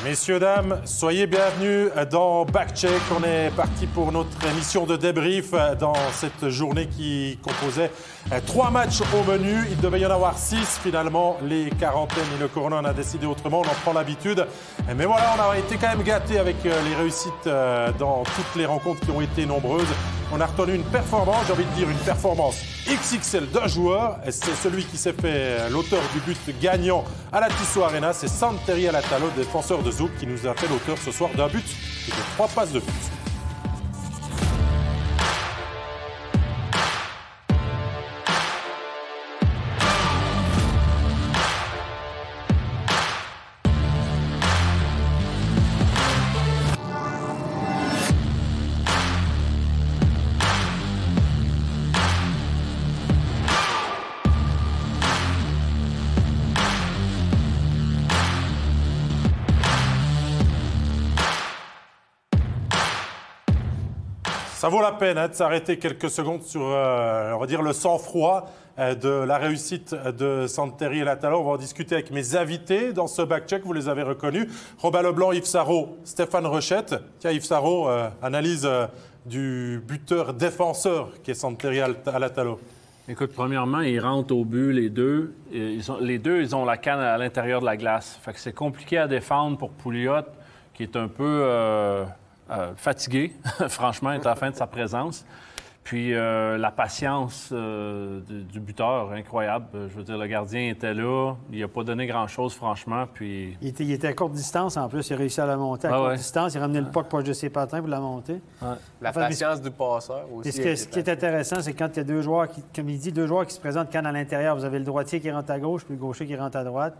Messieurs, dames, soyez bienvenus dans Backcheck. On est parti pour notre émission de débrief dans cette journée qui composait 3 matchs au menu. Il devait y en avoir 6 finalement. Les quarantaines et le corona, on a décidé autrement, on en prend l'habitude. Mais voilà, on a été quand même gâtés avec les réussites dans toutes les rencontres qui ont été nombreuses. On a retenu une performance, j'ai envie de dire une performance XXL d'un joueur. C'est celui qui s'est fait l'auteur du but gagnant à la Tissot Arena. C'est Santeri Alatalo, défenseur de Zouk, qui nous a fait l'auteur ce soir d'un but et de 3 passes de but. Ça vaut la peine de s'arrêter quelques secondes sur, on va dire, le sang-froid de la réussite de Santeri Alatalo. On va en discuter avec mes invités dans ce backcheck. Vous les avez reconnus. Robin Leblanc, Yves Sarrault, Stéphane Rochette. Tiens, Yves Sarrault, analyse du buteur-défenseur qui est Santeri Alatalo. Écoute, premièrement, ils rentrent au but, les deux. Ils ont la canne à l'intérieur de la glace. Fait que c'est compliqué à défendre pour Pouliot, qui est un peu... fatigué, franchement, est à la fin de sa présence. Puis la patience du buteur, incroyable. Je veux dire, le gardien était là. Il n'a pas donné grand-chose, franchement. Puis... Il était à courte distance, en plus. Il a réussi à la monter à courte distance. Il a ramené le puck proche de ses patins pour la monter. Ouais. La patience du passeur aussi. Ce qui est intéressant, c'est quand il y a deux joueurs, comme il dit, deux joueurs qui se présentent canne à l'intérieur. Vous avez le droitier qui rentre à gauche, puis le gaucher qui rentre à droite.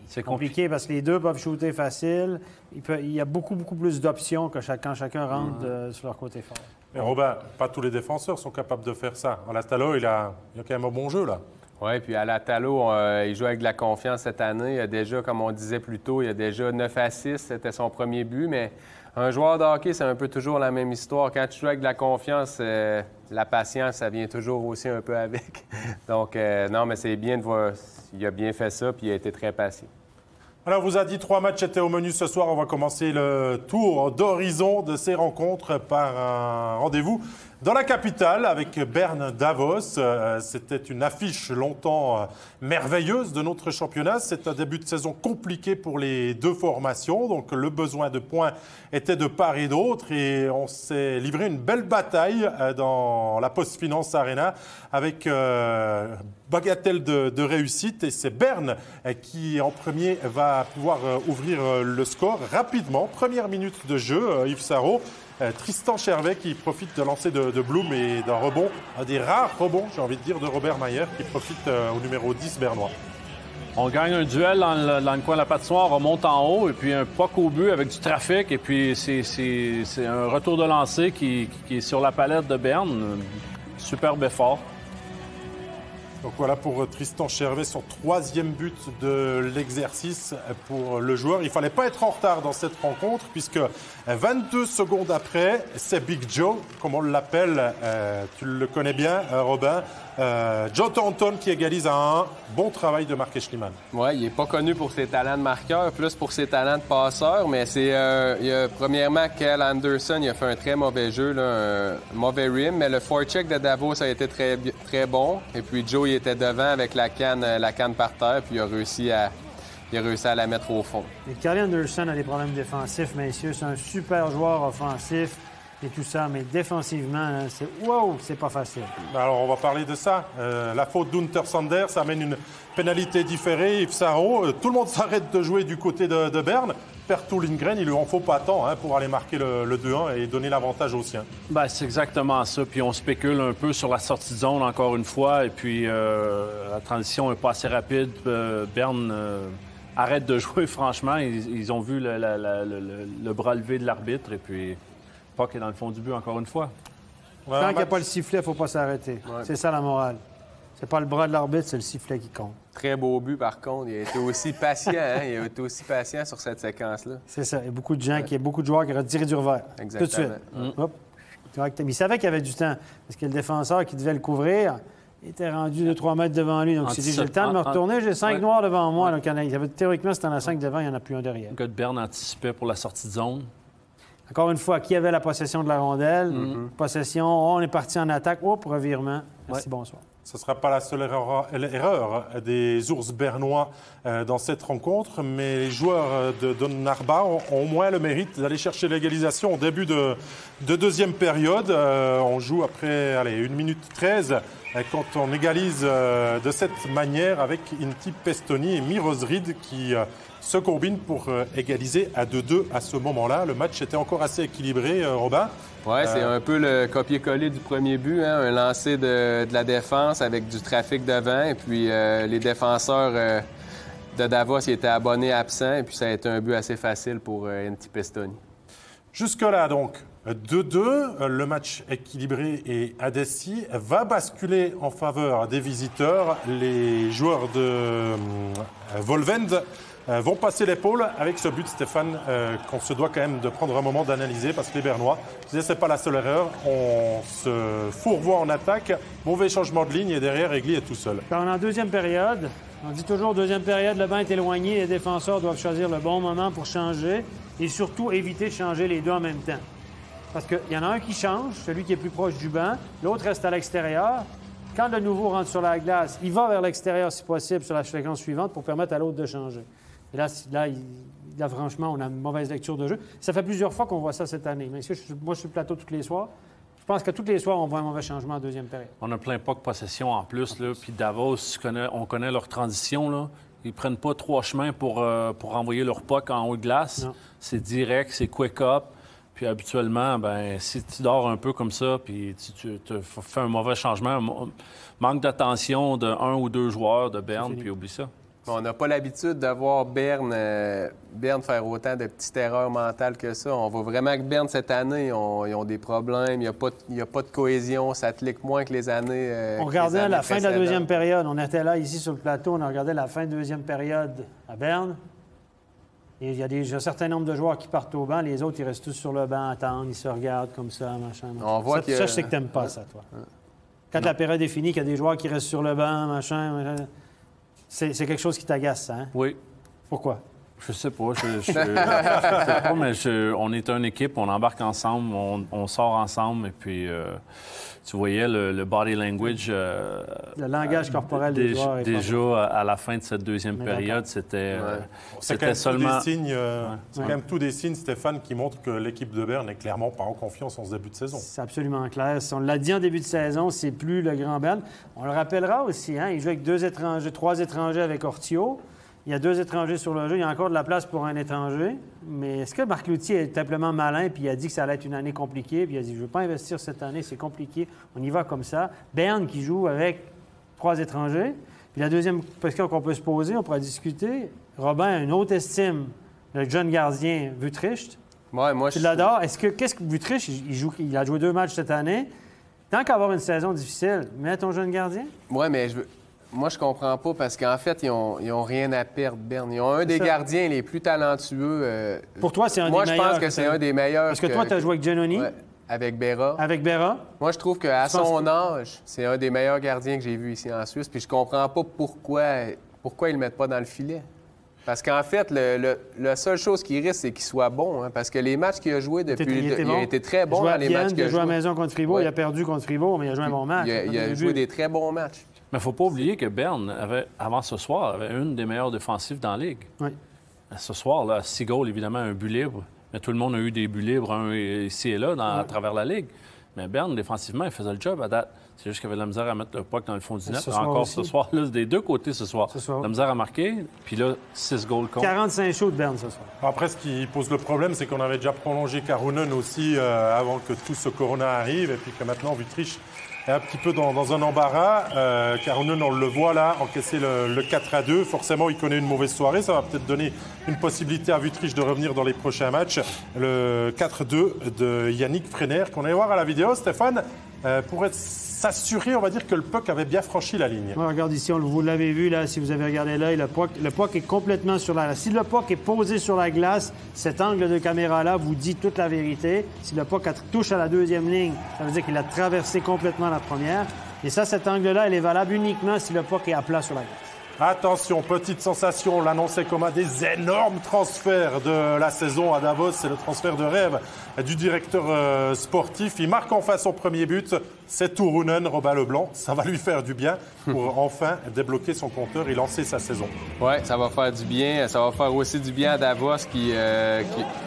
C'est compliqué parce que les deux peuvent shooter facile. Il y a beaucoup plus d'options que quand chacun rentre sur leur côté fort. Mais Robin, pas tous les défenseurs sont capables de faire ça. Alatalo, il a quand même un bon jeu, là. Oui, puis Alatalo, il joue avec de la confiance cette année. Il a déjà, comme on disait plus tôt, il a déjà 9 assists. C'était son premier but, mais un joueur de hockey, c'est un peu toujours la même histoire. Quand tu joues avec de la confiance, la patience, ça vient toujours aussi un peu avec. Donc, non, mais c'est bien de voir. Il a bien fait ça, puis il a été très patient. Alors, on vous a dit 3 matchs étaient au menu ce soir. On va commencer le tour d'horizon de ces rencontres par un rendez-vous dans la capitale avec Berne Davos. C'était une affiche longtemps merveilleuse de notre championnat. C'est un début de saison compliqué pour les deux formations. Donc, le besoin de points était de part et d'autre. Et on s'est livré une belle bataille dans la Postfinance Arena avec bagatelle de réussite. Et c'est Berne qui, en premier, va pouvoir ouvrir le score rapidement. Première minute de jeu, Yves Sarrault. Tristan Chervet qui profite de lancer de Blum et d'un rebond, un des rares rebonds, j'ai envie de dire, de Robert Mayer qui profite au numéro 10 bernois. On gagne un duel dans le coin de la patinoire, on monte en haut et puis un puck au but avec du trafic et puis c'est un retour de lancer qui est sur la palette de Berne. Superbe effort. Donc voilà pour Tristan Chervet, son 3e but de l'exercice pour le joueur. Il ne fallait pas être en retard dans cette rencontre puisque 22 secondes après, c'est Big Joe, comme on l'appelle, tu le connais bien, Robin, Joe Thornton qui égalise à 1. Bon travail de Marc Schliemann. Oui, il n'est pas connu pour ses talents de marqueur, plus pour ses talents de passeur, mais c'est premièrement, Kyle Anderson, il a fait un très mauvais jeu, là, un mauvais rim, mais le forecheck de Davos a été très, très bon. Et puis Joe, il était devant avec la canne par terre, puis il a réussi à la mettre au fond. Et Kyle Anderson a des problèmes défensifs, messieurs. C'est un super joueur offensif et tout ça, mais défensivement, c'est pas facile. Alors, on va parler de ça. La faute d'Unter Sanders, ça amène une pénalité différée. Yves Sarrault, tout le monde s'arrête de jouer du côté de Berne. Pertu Lindgren, il lui en faut pas tant pour aller marquer le 2-1 et donner l'avantage aux siens. Ben, c'est exactement ça. Puis on spécule un peu sur la sortie de zone encore une fois. Et puis la transition n'est pas assez rapide. Berne arrête de jouer, franchement. Ils ont vu le bras levé de l'arbitre. Et puis puck est dans le fond du but encore une fois. Ouais, tant qu'il n'y a pas le sifflet, il ne faut pas s'arrêter. Ouais. C'est ça la morale. C'est pas le bras de l'arbitre, c'est le sifflet qui compte. Très beau but, par contre. Il a été aussi patient, Il a été aussi patient sur cette séquence-là. C'est ça. Il y a beaucoup de gens, il y a beaucoup de joueurs qui auraient tiré du revers. Exactement. Tout de suite. Hop. Il savait qu'il y avait du temps. Parce que le défenseur qui devait le couvrir, Il était rendu 2-3 mètres devant lui. Donc, il s'est dit, j'ai le temps de me retourner. J'ai 5 noirs devant moi. Donc, théoriquement, si tu en as 5 devant, il n'y en a plus un derrière. Le gars de Berne anticipait pour la sortie de zone. Encore une fois, qui avait la possession de la rondelle? Possession, on est parti en attaque. Revirement. Merci, bonsoir. Ce ne sera pas la seule erreur des ours bernois dans cette rencontre, mais les joueurs de Donnarba ont au moins le mérite d'aller chercher l'égalisation au début de deuxième période. On joue après 1 minute 13 quand on égalise de cette manière avec Inti Pestoni et Miroz Reed qui se combinent pour égaliser à 2-2 à ce moment-là. Le match était encore assez équilibré, Robin. Oui, c'est un peu le copier-coller du premier but, hein? Un lancer de la défense avec du trafic devant. Et puis les défenseurs de Davos ils étaient abonnés absents. Et puis ça a été un but assez facile pour Inti Pestoni. Jusque-là, donc, 2-2. Le match équilibré et indécis va basculer en faveur des visiteurs. Les joueurs de Volvend vont passer l'épaule avec ce but, Stéphane, qu'on se doit quand même de prendre un moment d'analyser parce que les Bernois, c'est pas la seule erreur. On se fourvoie en attaque, mauvais changement de ligne et derrière, Egli est tout seul. Quand on est en deuxième période, on dit toujours deuxième période, le banc est éloigné, les défenseurs doivent choisir le bon moment pour changer et surtout éviter de changer les deux en même temps. Parce qu'il y en a un qui change, celui qui est plus proche du banc, l'autre reste à l'extérieur. Quand le nouveau rentre sur la glace, il va vers l'extérieur si possible sur la séquence suivante pour permettre à l'autre de changer. Et là, franchement, on a une mauvaise lecture de jeu. Ça fait plusieurs fois qu'on voit ça cette année. Mais moi, je suis au plateau tous les soirs. Je pense que tous les soirs, on voit un mauvais changement en deuxième période. On a plein pas de possession en plus. Là. Puis Davos, on connaît leur transition. Là. Ils prennent pas 3 chemins pour envoyer leur puck en haut de glace. Non. C'est direct, c'est quick-up. Puis habituellement, ben si tu dors un peu comme ça, puis tu fais un mauvais changement, manque d'attention de 1 ou 2 joueurs de Berne, puis oublie ça. On n'a pas l'habitude de voir Berne faire autant de petites erreurs mentales que ça. On voit vraiment que Berne, cette année, ils ont des problèmes. Il n'y a pas de cohésion. Ça clique moins que les années On regardait à la fin de la deuxième période. On était là, ici, sur le plateau. On a regardé la fin de deuxième période à Berne. Et il y a un certain nombre de joueurs qui partent au banc. Les autres, ils restent tous sur le banc, attendent. Ils se regardent comme ça, machin. On voit ça, je sais que tu n'aimes pas ça, toi. Quand la période est finie, qu'il y a des joueurs qui restent sur le banc, machin... C'est quelque chose qui t'agace, hein? Oui. Pourquoi? Je sais pas. Je sais pas, mais on est une équipe, on embarque ensemble, on sort ensemble, et puis tu voyais le body language. Le langage corporel des joueurs. Déjà, à la fin de cette deuxième période, c'était seulement... C'est quand même tous des signes, Stéphane, qui montrent que l'équipe de Berne n'est clairement pas en confiance en ce début de saison. C'est absolument clair. On l'a dit en début de saison, c'est plus le grand Berne. On le rappellera aussi, hein? Il joue avec 3 étrangers avec Ortio. Il y a 2 étrangers sur le jeu. Il y a encore de la place pour un étranger. Mais est-ce que Marc Loutier est simplement malin puis il a dit que ça allait être une année compliquée puis il a dit « Je ne veux pas investir cette année, c'est compliqué. On y va comme ça. » Berne qui joue avec 3 étrangers. Puis la deuxième question qu'on peut se poser, on pourra discuter. Robin a une haute estime le jeune gardien Wüthrich. Ouais, moi, tu l'adores. Qu'est-ce que Wüthrich, il a joué 2 matchs cette année. Tant qu'à avoir une saison difficile, mets ton jeune gardien. Oui, mais moi, je comprends pas parce qu'en fait, ils ont rien à perdre, Berne. Ils ont un des gardiens les plus talentueux. Pour toi, c'est un des meilleurs. Moi, je pense que c'est un des meilleurs. Parce que toi, tu as joué avec Giannoni. Ouais, avec Berra. Avec Berra. Moi, je trouve qu'à son âge, c'est un des meilleurs gardiens que j'ai vu ici en Suisse. Puis je comprends pas pourquoi ils le mettent pas dans le filet. Parce qu'en fait, la seule chose qui risque, c'est qu'il soit bon. Hein, parce que les matchs qu'il a joués depuis... Il a été très bon dans les matchs qu'il a joués. Il a joué à la maison contre Fribourg. Il a perdu contre Fribourg, mais il a joué un bon match. Il a joué des très bons matchs. Mais il ne faut pas oublier que Berne, avant ce soir, avait une des meilleures défensives dans la Ligue. Oui. Ce soir, là, 6 goals, évidemment, un but libre. Mais tout le monde a eu des buts libres, un ici et là, à travers la Ligue. Mais Berne, défensivement, il faisait le job à date. C'est juste qu'il avait de la misère à mettre le puck dans le fond du net. Encore ce soir, là, des deux côtés ce soir. La misère à marquer, puis là, 6 goals contre. 45 shots de Berne ce soir. Après, ce qui pose le problème, c'est qu'on avait déjà prolongé Karunen aussi avant que tout ce corona arrive, et puis que maintenant, Wüthrich est un petit peu dans un embarras. Karunen, on le voit là, encaisser le 4-2. Forcément, il connaît une mauvaise soirée. Ça va peut-être donner une possibilité à Wüthrich de revenir dans les prochains matchs. Le 4-2 de Yannick Frenner, qu'on allait voir à la vidéo, Stéphane, pour s'assurer, on va dire, que le puck avait bien franchi la ligne. Ouais, regarde ici, vous l'avez vu, là, si vous avez regardé l'œil, le puck est complètement sur la glace. Si le puck est posé sur la glace, cet angle de caméra-là vous dit toute la vérité. Si le puck touche à la deuxième ligne, ça veut dire qu'il a traversé complètement la première. Et ça, cet angle-là, elle est valable uniquement si le puck est à plat sur la glace. Attention, petite sensation, on l'annonçait comme un des énormes transferts de la saison à Davos. C'est le transfert de rêve du directeur sportif. Il marque enfin son premier but. C'est Turunen, Robin Leblanc. Ça va lui faire du bien pour enfin débloquer son compteur et lancer sa saison. Oui, ça va faire du bien. Ça va faire aussi du bien à Davos qui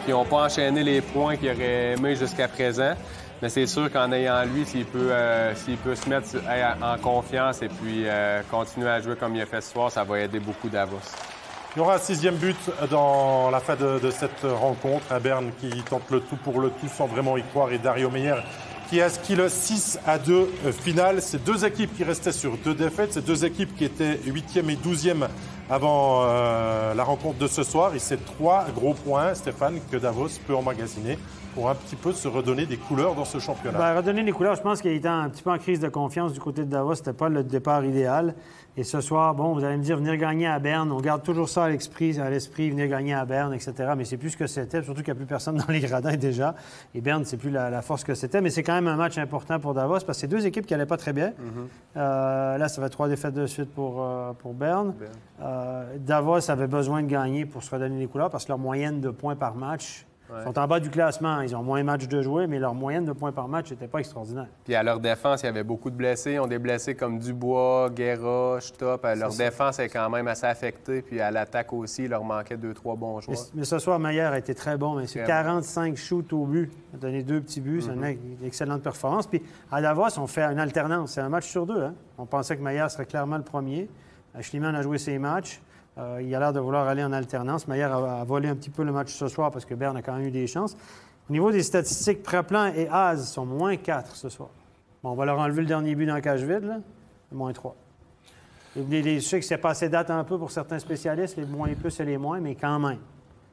n'ont pas enchaîné les points qu'ils auraient aimés jusqu'à présent. Mais c'est sûr qu'en ayant lui, s'il peut se mettre en confiance et puis continuer à jouer comme il a fait ce soir, ça va aider beaucoup Davos. Il y aura un 6e but dans la fin de cette rencontre. Un Berne qui tente le tout pour le tout sans vraiment y croire. Et Dario Meyer qui inscrit le 6-2 final. Ces deux équipes qui restaient sur 2 défaites. Ces deux équipes qui étaient 8e et 12e avant la rencontre de ce soir. Et c'est 3 gros points, Stéphane, que Davos peut emmagasiner pour un petit peu se redonner des couleurs dans ce championnat. Redonner des couleurs, je pense qu'il était un petit peu en crise de confiance du côté de Davos. C'était pas le départ idéal. Et ce soir, bon, vous allez me dire, venir gagner à Berne, on garde toujours ça à l'esprit, venir gagner à Berne, etc. Mais c'est plus ce que c'était, surtout qu'il n'y a plus personne dans les gradins déjà. Et Berne, c'est plus la force que c'était. Mais c'est quand même un match important pour Davos parce que c'est 2 équipes qui n'allaient pas très bien. Là, ça fait 3 défaites de suite pour Berne. Davos avait besoin de gagner pour se redonner des couleurs parce que leur moyenne de points par match... Ils sont en bas du classement. Ils ont moins de matchs de jouer, mais leur moyenne de points par match n'était pas extraordinaire. Puis à leur défense, il y avait beaucoup de blessés. Ils ont des blessés comme Dubois, Guerra, Stop. Leur défense est quand même assez affectée. Puis à l'attaque aussi, il leur manquait 2-3 bons joueurs. Mais ce soir, Meyer a été très bon. C'est 45 shoots au but. Il a donné 2 petits buts. C'est une excellente performance. Puis à Davos, on fait une alternance. C'est un match sur 2. Hein? On pensait que Meyer serait clairement le premier. Schliemann a joué ses matchs. Il a l'air de vouloir aller en alternance. Meyer a volé un petit peu le match ce soir parce que Berne a quand même eu des chances. Au niveau des statistiques, Praplan et Haas sont moins 4 ce soir. Bon, on va leur enlever le dernier but dans la cage vide, là. Moins 3. Je sais que c'est passé date un peu pour certains spécialistes, les moins plus et les moins, mais quand même.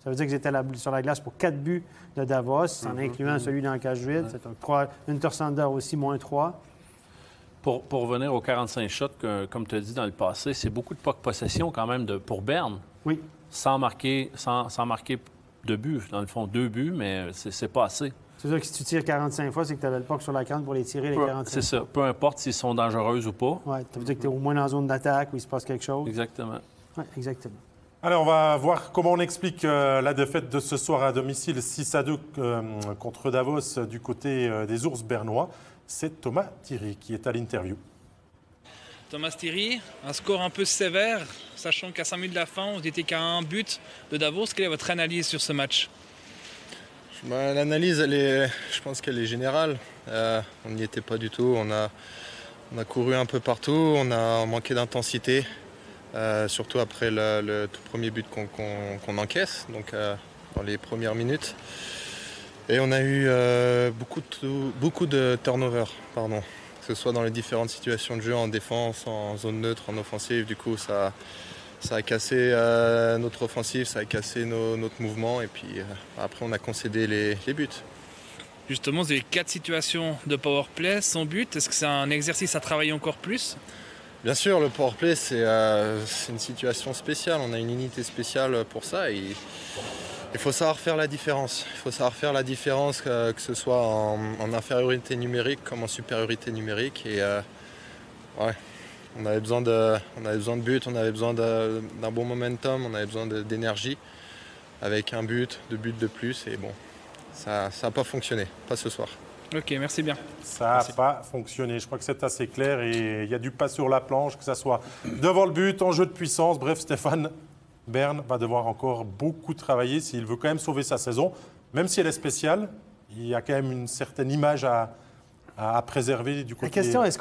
Ça veut dire qu'ils étaient sur la glace pour 4 buts de Davos, en incluant celui dans la cage vide. C'est une Torsander aussi, moins 3. Pour revenir aux 45 shots, comme tu as dit dans le passé, c'est beaucoup de possession quand même pour Berne. Oui. Sans marquer de but. Dans le fond, 2 buts, mais c'est pas assez. C'est sûr que si tu tires 45 fois, c'est que tu avais le puck sur la canne pour les tirer, les 45 C'est ça. Peu importe s'ils sont dangereux ou pas. Oui, ça veut dire que tu es au moins dans la zone d'attaque où il se passe quelque chose. Exactement. Oui, exactement. Alors, on va voir comment on explique la défaite de ce soir à domicile 6-2 contre Davos du côté des Ours bernois. C'est Thomas Thierry qui est à l'interview. Thomas Thierry, un score un peu sévère, sachant qu'à 5 minutes de la fin, on n'était qu'à un but de Davos. Quelle est votre analyse sur ce match? L'analyse, je pense qu'elle est générale. On n'y était pas du tout. On a couru un peu partout, on a manqué d'intensité, surtout après le tout premier but qu'on encaisse, donc dans les premières minutes. Et on a eu beaucoup de turnovers, que ce soit dans les différentes situations de jeu, en défense, en zone neutre, en offensive. Du coup, ça a cassé notre offensive, ça a cassé notre mouvement. Et puis après, on a concédé les buts. Justement, vous avez 4 situations de powerplay sans but. Est-ce que c'est un exercice à travailler encore plus? Bien sûr, le powerplay, c'est une situation spéciale. On a une unité spéciale pour ça. Il faut savoir faire la différence. Il faut savoir faire la différence, que ce soit en infériorité numérique comme en supériorité numérique. Et on avait besoin de buts, on avait besoin d'un bon momentum, on avait besoin d'énergie avec un but, 2 buts de plus. Et bon, ça n'a pas fonctionné, pas ce soir. Ok, merci bien. Ça n'a pas fonctionné. Je crois que c'est assez clair et il y a du pas sur la planche, que ce soit devant le but, en jeu de puissance. Bref, Stéphane, Berne va devoir encore beaucoup travailler s'il veut quand même sauver sa saison. Même si elle est spéciale, il y a quand même une certaine image à préserver du côté... La question, est-ce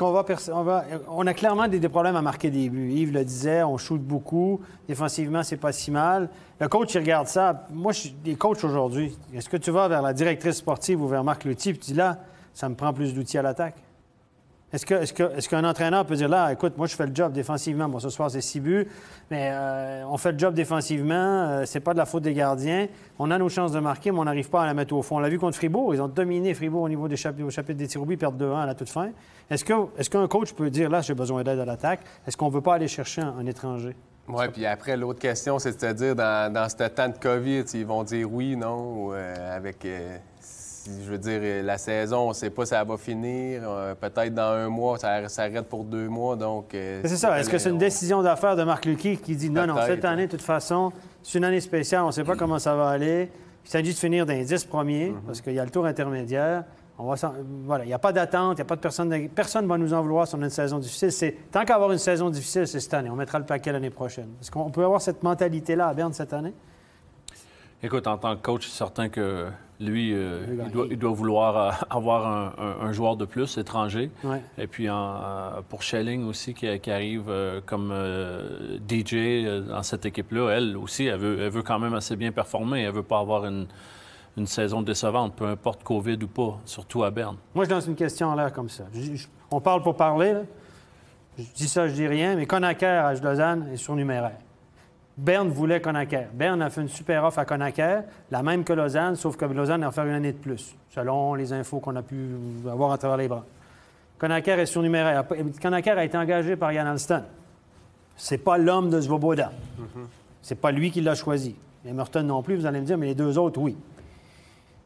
on a clairement des problèmes à marquer des buts. Yves le disait, on shoot beaucoup. Défensivement, c'est pas si mal. Le coach, il regarde ça. Moi, je suis des coachs aujourd'hui. Est-ce que tu vas vers la directrice sportive ou vers Marc Loutier et tu dis là, ça me prend plus d'outils à l'attaque? Est-ce qu'un entraîneur peut dire là, écoute, moi je fais le job défensivement, bon ce soir c'est 6 buts, mais on fait le job défensivement, c'est pas de la faute des gardiens, on a nos chances de marquer, mais on n'arrive pas à la mettre au fond. On l'a vu contre Fribourg, ils ont dominé Fribourg au niveau au chapitre des tirs au but, ils perdent 2-1 à la toute fin. Est-ce qu'un coach peut dire là, j'ai besoin d'aide à l'attaque? Est-ce qu'on ne veut pas aller chercher un étranger? Oui, puis après, l'autre question, c'est de se dire, dans ce temps de COVID, ils vont dire oui, non, ou avec... je veux dire, la saison, on ne sait pas si ça va finir. Peut-être dans 1 mois, ça s'arrête pour 2 mois. Donc, c'est ça. Est-ce que c'est une décision d'affaires de Marc Lucky qui dit non, cette année, de toute façon, c'est une année spéciale, on ne sait pas comment ça va aller. Il s'agit de finir dans les 10 premiers, parce qu'il y a le tour intermédiaire. Voilà, il n'y a pas d'attente, il n'y a pas de personne ne va nous en vouloir si on a une saison difficile. Tant qu'à avoir une saison difficile, c'est cette année. On mettra le paquet l'année prochaine. Est-ce qu'on peut avoir cette mentalité-là à Berne cette année? Écoute, en tant que coach, c'est certain que lui, il doit vouloir avoir un joueur de plus, étranger. Ouais. Et puis pour Schelling aussi, qui arrive comme DJ dans cette équipe-là, elle aussi, elle veut quand même assez bien performer. Elle ne veut pas avoir une saison décevante, peu importe COVID ou pas, surtout à Berne. Moi, je lance une question en l'air comme ça. On parle pour parler, là. Je dis ça, je dis rien, mais Conacher à Lausanne est surnuméraire. Berne voulait Conacher. Berne a fait une super offre à Conacher, la même que Lausanne, sauf que Lausanne a offert une année de plus, selon les infos qu'on a pu avoir à travers les bras. Conacher est surnuméraire. Conacher a été engagé par Jan Alston. C'est pas l'homme de Svoboda. C'est pas lui qui l'a choisi. Et Merton non plus, vous allez me dire, mais les 2 autres, oui.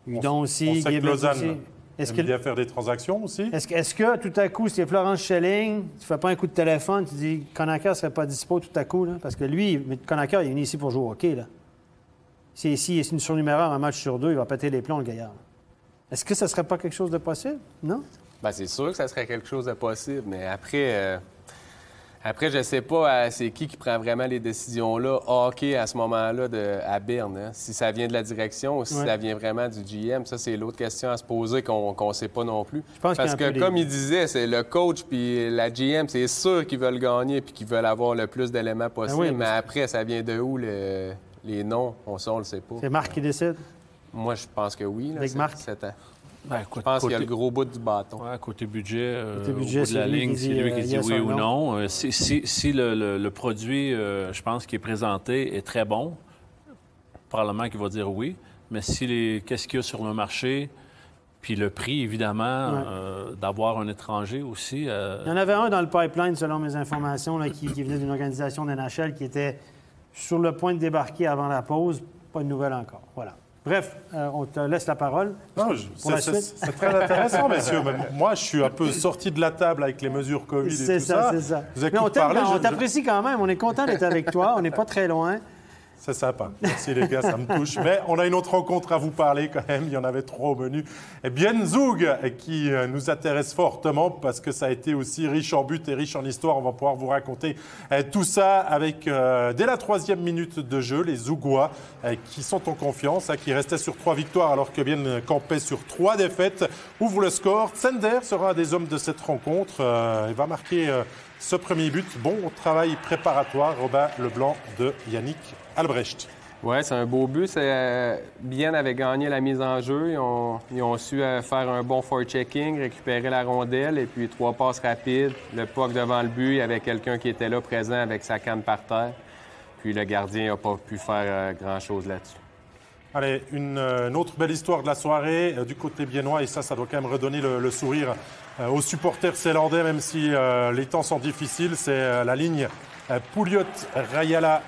On sait que Lausanne aime bien faire des transactions aussi. Est-ce que tout à coup, si Florence Schelling, tu fais pas un coup de téléphone, tu dis Conacher ne serait pas dispo tout à coup, là? Parce que lui, Conacher, il est venu ici pour jouer au hockey, là. Si il est une surnuméraire un match sur 2, il va péter les plombs, le gaillard. Est-ce que ça serait pas quelque chose de possible? Non? Bien, c'est sûr que ça serait quelque chose de possible, mais après, je ne sais pas c'est qui prend vraiment les décisions-là, hockey à ce moment-là à Berne. Hein? Si ça vient de la direction ou si ça vient vraiment du GM, ça, c'est l'autre question à se poser qu'on ne sait pas non plus. Je pense parce que, comme il disait, c'est le coach puis la GM, c'est sûr qu'ils veulent gagner puis qu'ils veulent avoir le plus d'éléments possible. Mais après, ça vient de où les noms? On ne le sait pas. C'est Marc qui décide? Moi, je pense que oui. Avec Marc? Je pense qu'il y a le gros bout du bâton. Ouais, côté budget, au bout de la ligne, c'est lui qui dit oui ou non. Si le produit, je pense, qui est présenté est très bon, probablement qu'il va dire oui. Mais qu'est-ce qu'il y a sur le marché, puis le prix, évidemment, d'avoir un étranger aussi. Il y en avait un dans le pipeline, selon mes informations, là, qui venait d'une organisation de NHL qui était sur le point de débarquer avant la pause. Pas de nouvelles encore. Voilà. Bref, on te laisse la parole. C'est très intéressant, messieurs. Moi, je suis un peu sorti de la table avec les mesures COVID et tout ça. C'est ça. Vous écoutez parler, on t'apprécie quand même. On est content d'être avec toi. On n'est pas très loin. C'est sympa. Merci les gars, ça me touche. Mais on a une autre rencontre à vous parler quand même. Il y en avait 3 au menu. Et bien Zug, qui nous intéresse fortement parce que ça a été aussi riche en buts et riche en histoire. On va pouvoir vous raconter tout ça avec, dès la 3e minute de jeu, les Zougois qui sont en confiance, qui restaient sur 3 victoires alors que bien campait sur 3 défaites. Ouvre le score. Sender sera un des hommes de cette rencontre. Il va marquer ce premier but. Bon travail préparatoire, Robin Leblanc de Yannick Albrecht. Oui, c'est un beau but. Bien avait gagné la mise en jeu. Ils ont su faire un bon forechecking, récupérer la rondelle et puis 3 passes rapides. Le puck devant le but, il y avait quelqu'un qui était là présent avec sa canne par terre. Puis le gardien n'a pas pu faire grand-chose là-dessus. Allez, une autre belle histoire de la soirée du côté biennois et ça doit quand même redonner le sourire aux supporters célandais, même si les temps sont difficiles. C'est la ligne Pouliot-Rayala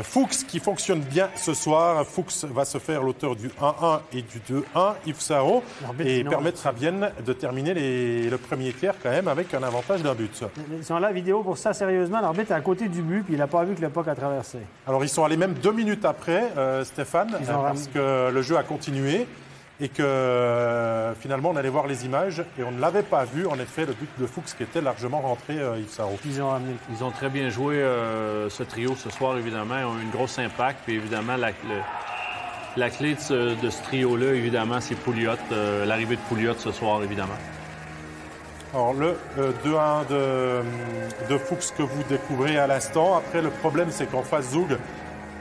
Fuchs qui fonctionne bien ce soir. Fuchs va se faire l'auteur du 1-1 et du 2-1, Yves Sarro, et permettre à Bienne de terminer le premier tiers quand même avec un avantage d'un but. Ils sont là, vidéo pour ça, sérieusement. L'arbitre est à côté du but, puis il n'a pas vu que le puck a traversé. Alors, ils sont allés même 2 minutes après, Stéphane, parce que le jeu a continué et que finalement, on allait voir les images et on ne l'avait pas vu. En effet, le but de Fuchs qui était largement rentré, Yves Sarro. Ils ont très bien joué ce trio ce soir, évidemment. Ils ont eu une grosse impact. Puis évidemment, la clé de ce trio-là, évidemment, c'est Pouliot. L'arrivée de Pouliot ce soir, évidemment. Alors, le 2-1 de Fuchs que vous découvrez à l'instant. Après, le problème, c'est qu'en face, Zug,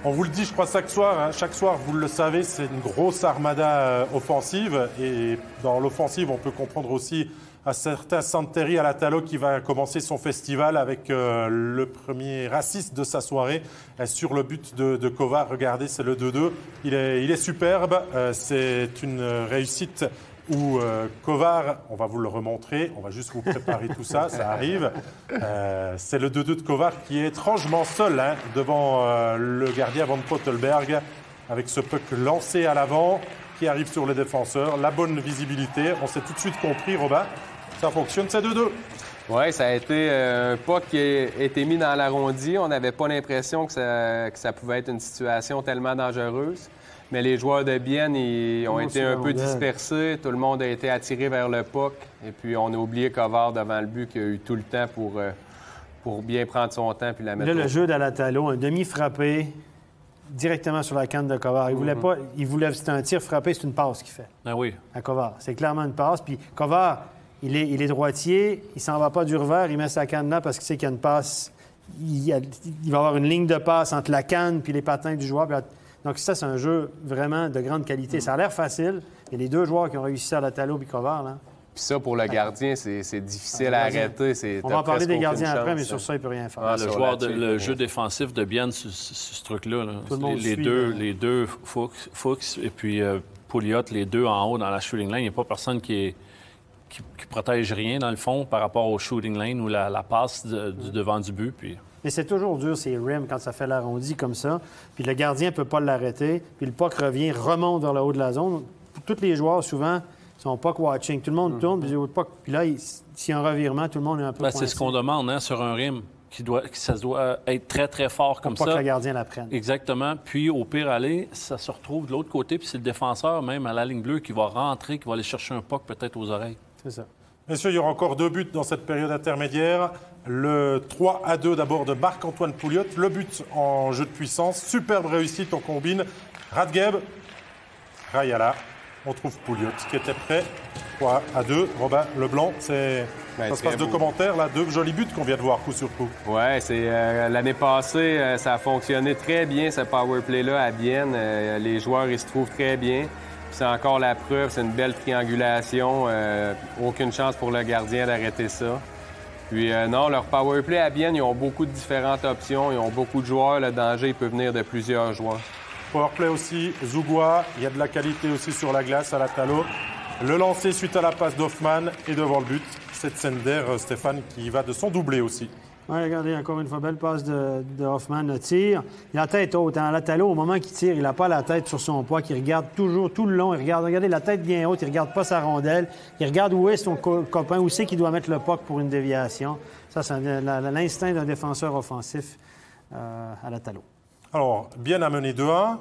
on vous le dit, je crois, chaque soir. Hein, chaque soir, vous le savez, c'est une grosse armada offensive. Et dans l'offensive, on peut comprendre aussi un certain Santeri Alatalo qui va commencer son festival avec le premier assist de sa soirée sur le but de Kovar. Regardez, c'est le 2-2. Il est superbe. C'est une réussite où Kovar, on va vous le remontrer, on va juste vous préparer tout ça, ça arrive. C'est le 2-2 de Kovar qui est étrangement seul devant le gardien Van Pottelberg. avec ce puck lancé à l'avant qui arrive sur les défenseurs. La bonne visibilité, on s'est tout de suite compris, Robin. Ça fonctionne, c'est 2-2. Oui, ça a été un puck qui a été mis dans l'arrondi. On n'avait pas l'impression que ça pouvait être une situation tellement dangereuse. Mais les joueurs de Bienne, ils ont été un peu dispersés. Tout le monde a été attiré vers le puck. Et puis, on a oublié Kovard devant le but qui a eu tout le temps pour bien prendre son temps puis la mettre. Là, le jeu d'Alatalo, un demi-frappé directement sur la canne de Kovard. Il voulait c'était un tir frappé, c'est une passe qu'il fait. Ah oui. À Kovard. C'est clairement une passe. Puis Kovard, il est droitier, il s'en va pas du revers, il met sa canne là parce qu'il sait qu'il y a une passe. Il va avoir une ligne de passe entre la canne puis les patins du joueur. Donc ça, c'est un jeu vraiment de grande qualité. Ça a l'air facile. Il y a les deux joueurs qui ont réussi à Alatalo et Kovard, là. Puis ça, pour le gardien, c'est difficile à arrêter. On va en parler des gardiens après, mais sur ça, il ne peut rien faire. Ah, le jeu défensif de Bienne, ce truc-là. Tout le monde les deux Fuchs et puis Pouliot, les deux en haut dans la shooting lane. Il n'y a pas personne qui protège rien, dans le fond, par rapport au shooting lane ou la passe du devant du but. Puis... Mais c'est toujours dur, ces rims, quand ça fait l'arrondi comme ça. Puis le gardien ne peut pas l'arrêter. Puis le puck remonte vers le haut de la zone. Tous les joueurs, souvent, sont puck watching. Tout le monde tourne, puis là, s'il y a un revirement, tout le monde est un peu c'est ce qu'on demande sur un rim. Ça doit être très, très fort comme ça. Pour pas que le gardien la prenne. Exactement. Puis, au pire aller, ça se retrouve de l'autre côté, puis c'est le défenseur, même à la ligne bleue, qui va rentrer, qui va aller chercher un puck peut-être aux oreilles. C'est ça. Messieurs, il y aura encore 2 buts dans cette période intermédiaire. Le 3-2 d'abord de Marc-Antoine Pouliot. Le but en jeu de puissance. Superbe réussite en combine. Radgeb, Rayala. On trouve Pouliot qui était prêt. 3-2. Robin Leblanc, ça se passe de commentaires, là. 2 jolis buts qu'on vient de voir coup sur coup. Oui, c'est l'année passée, ça a fonctionné très bien, ce power play-là à Bienne. Les joueurs, ils se trouvent très bien. C'est encore la preuve, c'est une belle triangulation. Aucune chance pour le gardien d'arrêter ça. Puis non, leur power play à Bienne, ils ont beaucoup de différentes options. Ils ont beaucoup de joueurs. Le danger, il peut venir de plusieurs joueurs. Powerplay aussi, Zougoua. Il y a de la qualité aussi sur la glace à Alatalo. Le lancer suite à la passe d'Hoffman et devant le but. C'est Sender, Stéphane, qui va de son doublé aussi. Oui, regardez, encore une fois, belle passe de Hoffman, le tir. Il a la tête haute. Alatalo, au moment qu'il tire, il n'a pas la tête sur son poids, qu'il regarde toujours, tout le long. Regardez, la tête bien haute, il ne regarde pas sa rondelle. Il regarde où est son copain, où c'est qu'il doit mettre le puck pour une déviation. Ça, c'est l'instinct d'un défenseur offensif à Alatalo. Alors, Bienne a mené 2-1,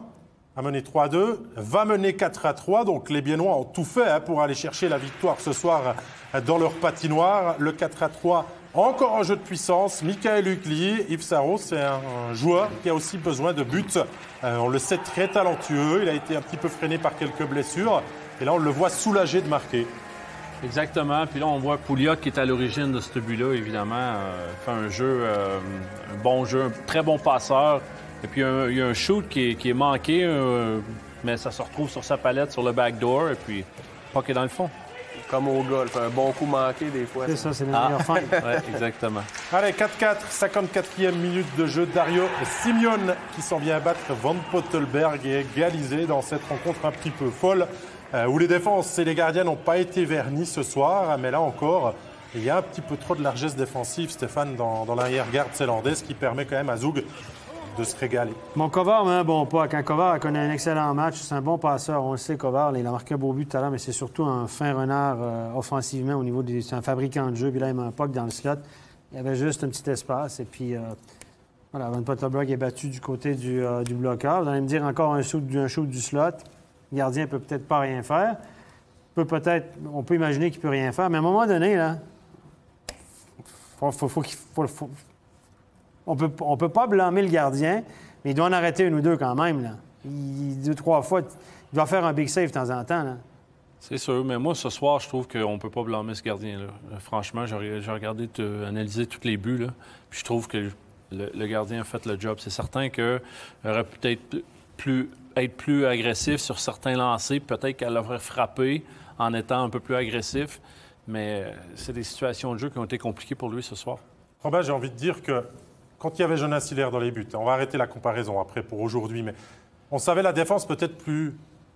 a mené 3-2, va mener 4-3. Donc, les Biennois ont tout fait pour aller chercher la victoire ce soir dans leur patinoire. Le 4-3, encore un jeu de puissance. Michael Hucli, Yves Sarrault, c'est un joueur qui a aussi besoin de buts. On le sait, très talentueux. Il a été un petit peu freiné par quelques blessures. Et là, on le voit soulagé de marquer. Exactement. Puis là, on voit Pouliot qui est à l'origine de ce but-là, évidemment. Fait un jeu, un bon jeu, un très bon passeur. Et puis, il y a un shoot qui est manqué, mais ça se retrouve sur sa palette, sur le backdoor, et puis, pas qu'il est dans le fond. Comme au golf, un bon coup manqué des fois. C'est ça, c'est la meilleure fin. Oui, exactement. Allez, 4-4, 54e minute de jeu. Dario Simeon qui s'en vient battre Van Pottelberg et égaliser dans cette rencontre un petit peu folle, où les défenses et les gardiens n'ont pas été vernis ce soir, mais là encore, il y a un petit peu trop de largesse défensive, Stéphane, dans l'arrière-garde zélandaise, qui permet quand même à Zoug de se régaler. Mon Kovard met un bon pas. Quand Kovard connaît un excellent match, c'est un bon passeur. On le sait, Kovard, il a marqué un beau but tout à l'heure, mais c'est surtout un fin renard offensivement au niveau c'est un fabricant de jeu. Puis là, il met un puck dans le slot. Il y avait juste un petit espace. Et puis, voilà, Van Pottelberg est battu du côté du bloqueur. Vous allez me dire encore un shoot du slot. Le gardien peut peut-être pas rien faire. On peut imaginer qu'il peut rien faire. Mais à un moment donné, là, on peut pas blâmer le gardien, mais il doit en arrêter 1 ou 2 quand même. Là. 2, 3 fois, il doit faire un big save de temps en temps. Là. C'est sûr, mais moi, ce soir, je trouve qu'on ne peut pas blâmer ce gardien-là. Franchement, j'ai regardé, analysé tous les buts, là, puis je trouve que le gardien a fait le job. C'est certain qu'il aurait peut-être être plus agressif sur certains lancers. Peut-être qu'elle aurait frappé en étant un peu plus agressif, mais c'est des situations de jeu qui ont été compliquées pour lui ce soir. Robin, j'ai envie de dire que quand il y avait Jonas Hiller dans les buts, on va arrêter la comparaison après pour aujourd'hui, mais on savait la défense peut-être plus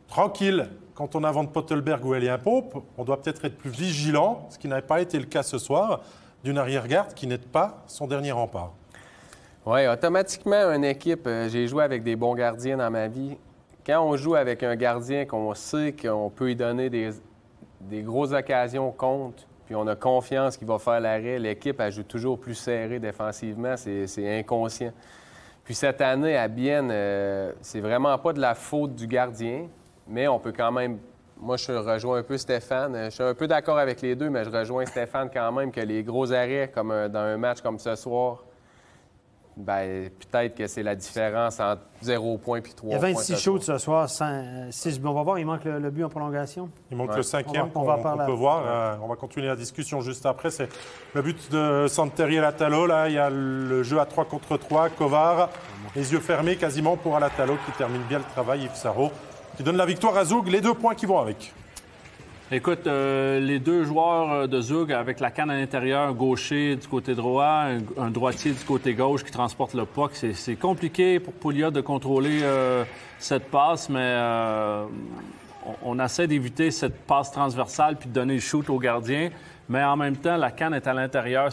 tranquille quand on a Van Pottelberg ou Elien Pope. On doit peut-être être plus vigilant, ce qui n'avait pas été le cas ce soir, d'une arrière-garde qui n'est pas son dernier rempart. Oui, automatiquement, une équipe, j'ai joué avec des bons gardiens dans ma vie. quand on joue avec un gardien qu'on sait qu'on peut lui donner des grosses occasions contre, puis on a confiance qu'il va faire l'arrêt, l'équipe, elle joue toujours plus serrée défensivement, c'est inconscient. Puis cette année, à Bienne, c'est vraiment pas de la faute du gardien, mais on peut quand même... Moi, je rejoins un peu Stéphane. Je suis un peu d'accord avec les deux, mais je rejoins Stéphane quand même que les gros arrêts, comme dans un match comme ce soir, bien, peut-être que c'est la différence entre 0 points puis 3 points. Il y a 26 shoots ce soir, 6 buts. On va voir, il manque le but en prolongation. Il manque le 5e on peut voir. On va continuer la discussion juste après. C'est le but de Santeri Alatalo. Là, il y a le jeu à 3 contre 3. Kovar, les yeux fermés quasiment pour Alatalo qui termine bien le travail. Yves Sarrault qui donne la victoire à Zug. Les 2 points qui vont avec. Écoute, les 2 joueurs de Zug avec la canne à l'intérieur, gaucher du côté droit, un droitier du côté gauche qui transporte le puck, c'est compliqué pour Pouliot de contrôler cette passe, mais on essaie d'éviter cette passe transversale puis de donner le shoot au gardien. Mais en même temps, la canne est à l'intérieur.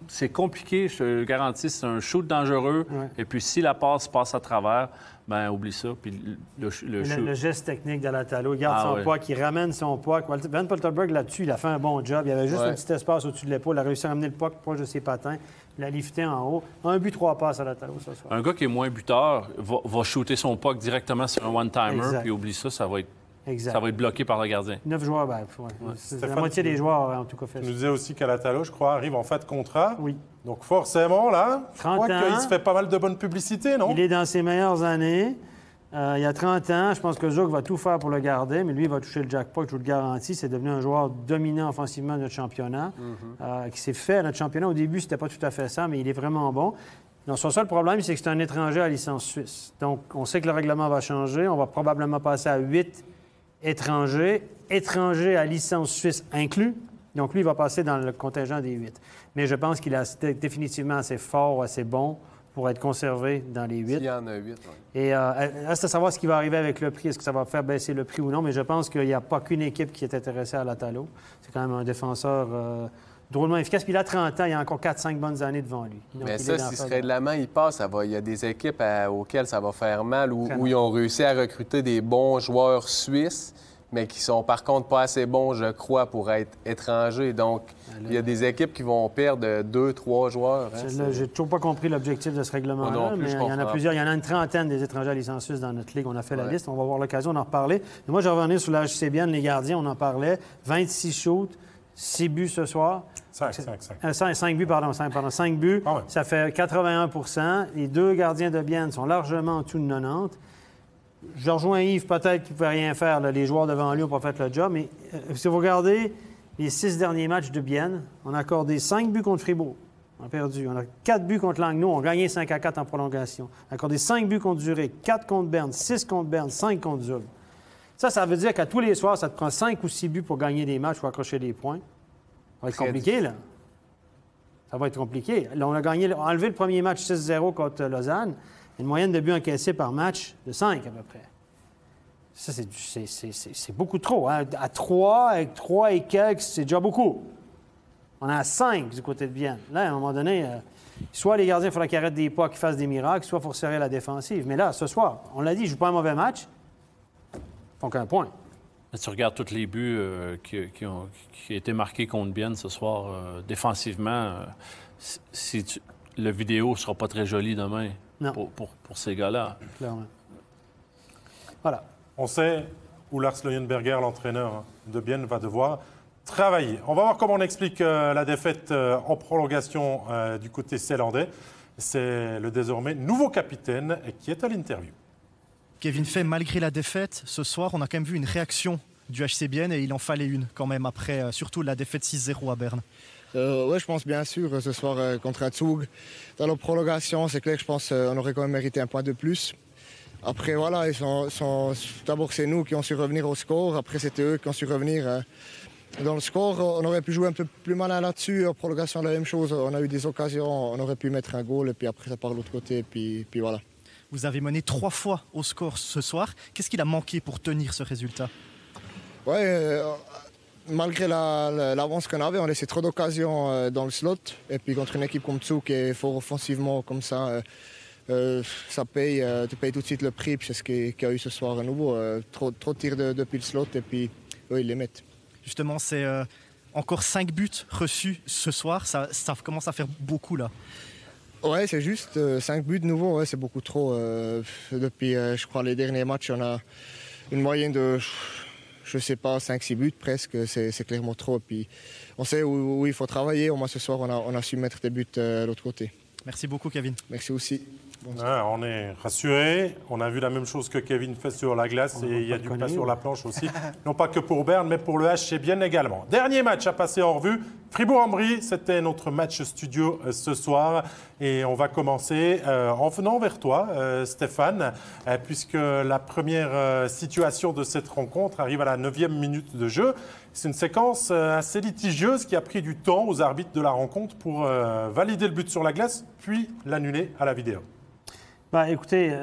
C'est compliqué, je te garantis, c'est un shoot dangereux. Ouais. Et puis si la passe passe à travers, ben oublie ça. Puis le geste technique d'Alatalo, il garde son puck, il ramène son puck. Van Polterberg, là-dessus, il a fait un bon job. Il y avait juste un petit espace au-dessus de l'épaule. Il a réussi à ramener le puck proche de ses patins. Il l'a lifté en haut. 1 but, 3 passes à Alatalo ce soir. Un gars qui est moins buteur va shooter son puck directement sur un one-timer. Puis oublie ça, ça va être bloqué par le gardien. 9 joueurs, c'est la moitié des joueurs, en tout cas, fait. Je nous disais aussi qu'Alatalo, je crois, arrive en fin de contrat. Oui. Donc forcément, là, je crois qu'il se fait pas mal de bonne publicité, non? Il est dans ses meilleures années. Il y a 30 ans, je pense que Zug va tout faire pour le garder, mais lui, il va toucher le jackpot, je vous le garantis. C'est devenu un joueur dominant offensivement de notre championnat, qui s'est fait à notre championnat. Au début, c'était pas tout à fait ça, mais il est vraiment bon. Donc, son seul problème, c'est que c'est un étranger à licence suisse. Donc, on sait que le règlement va changer. On va probablement passer à 8 étrangers à licence suisse inclus. Donc, lui, il va passer dans le contingent des 8. Mais je pense qu'il est définitivement assez fort, assez bon pour être conservé dans les 8. S'il y en a 8, oui. Et reste à savoir ce qui va arriver avec le prix. Est-ce que ça va faire baisser le prix ou non? Mais je pense qu'il n'y a pas qu'une équipe qui est intéressée à Alatalo. C'est quand même un défenseur drôlement efficace. Puis il a 30 ans, il y a encore 4-5 bonnes années devant lui. Donc, mais ça, si ce règlement, il passe, il y a des équipes auxquelles ça va faire mal, où ils ont réussi à recruter des bons joueurs suisses, mais qui sont par contre pas assez bons, je crois, pour être étrangers. Donc, il y a des équipes qui vont perdre 2-3 joueurs. J'ai toujours pas compris l'objectif de ce règlement-là, mais il y en a plusieurs. Il y en a une trentaine des étrangers à licence suisse dans notre ligue. On a fait la liste. On va avoir l'occasion d'en reparler. Mais moi, je vais revenir sur la HC Bienne, les gardiens, on en parlait. 26 shoots, 6 buts ce soir. 5 buts, pardon. 5 buts. Ah ouais. Ça fait 81 %. Les 2 gardiens de Bienne sont largement en dessous de 90. Je rejoins Yves, peut-être qu'il ne pouvait rien faire. Là. Les joueurs devant lui n'ont pas fait le job. Mais si vous regardez les 6 derniers matchs de Bienne, on a accordé 5 buts contre Fribourg. On a perdu. On a 4 buts contre Langnau. On a gagné 5-4 en prolongation. On a accordé 5 buts contre Zurich, 4 contre Berne, 6 contre Berne, 5 contre Zug. Ça veut dire qu'à tous les soirs, ça te prend 5 ou 6 buts pour gagner des matchs ou accrocher des points. Ça va être compliqué, là. Ça va être compliqué. Là, on a enlevé le premier match 6-0 contre Lausanne. Une moyenne de buts encaissés par match de 5 à peu près. Ça, c'est beaucoup trop. Hein? À 3, avec 3 et quelques, c'est déjà beaucoup. On est à 5 du côté de Bienne. Là, à un moment donné, soit les gardiens, il faudra qu'ils arrêtent des pas, qu'ils fassent des miracles, soit il faut resserrer la défensive. Mais là, ce soir, on l'a dit, ils ne jouent pas un mauvais match. Ils font qu'un point. Tu regardes tous les buts qui ont été marqués contre Bienne ce soir, défensivement, le vidéo ne sera pas très joli demain. Non. Pour ces gars-là. Clairement. Voilà. On sait où Lars Leuenberger, l'entraîneur de Bienne, va devoir travailler. On va voir comment on explique la défaite en prolongation du côté zélandais. C'est le désormais nouveau capitaine qui est à l'interview. Kevin Fay, malgré la défaite, ce soir, on a quand même vu une réaction du HC Bienne et il en fallait une quand même après, surtout la défaite 6-0 à Berne. Oui, je pense bien sûr, ce soir contre Zug. Dans la prolongation, c'est clair que je pense qu'on aurait quand même mérité un point de plus. Après, voilà, d'abord c'est nous qui ont su revenir au score. Après, c'était eux qui ont su revenir dans le score. On aurait pu jouer un peu plus malin là-dessus. En prolongation, la même chose. On a eu des occasions, on aurait pu mettre un goal et puis après, ça part de l'autre côté. Puis voilà. Vous avez mené 3 fois au score ce soir. Qu'est-ce qu'il a manqué pour tenir ce résultat? Malgré l'avance qu'on avait, on laissait trop d'occasions dans le slot. Et puis contre une équipe comme Zug qui est fort offensivement comme ça, ça paye, tu payes tout de suite le prix, puis c'est ce qu'il y a eu ce soir à nouveau. Trop de tirs depuis le slot, et puis eux, ils les mettent. Justement, c'est encore 5 buts reçus ce soir. Ça commence à faire beaucoup, là. Ouais, c'est juste 5 buts nouveaux, ouais, c'est beaucoup trop. Depuis, je crois, les derniers matchs, on a une moyenne de, je sais pas, 5-6 buts presque. C'est clairement trop. Puis on sait où il faut travailler. Au moins ce soir, on a su mettre des buts de l'autre côté. Merci beaucoup, Kevin. Merci aussi. On est rassurés. On a vu la même chose que Kevin fait sur la glace et il y a du pas sur la planche aussi. Non pas que pour Berne, mais pour le HC Bienne également. Dernier match à passer en revue. Fribourg-en-Brie, c'était notre match studio ce soir. Et on va commencer en venant vers toi, Stéphane, puisque la première situation de cette rencontre arrive à la 9e minute de jeu. C'est une séquence assez litigieuse qui a pris du temps aux arbitres de la rencontre pour valider le but sur la glace, puis l'annuler à la vidéo. Ben, écoutez,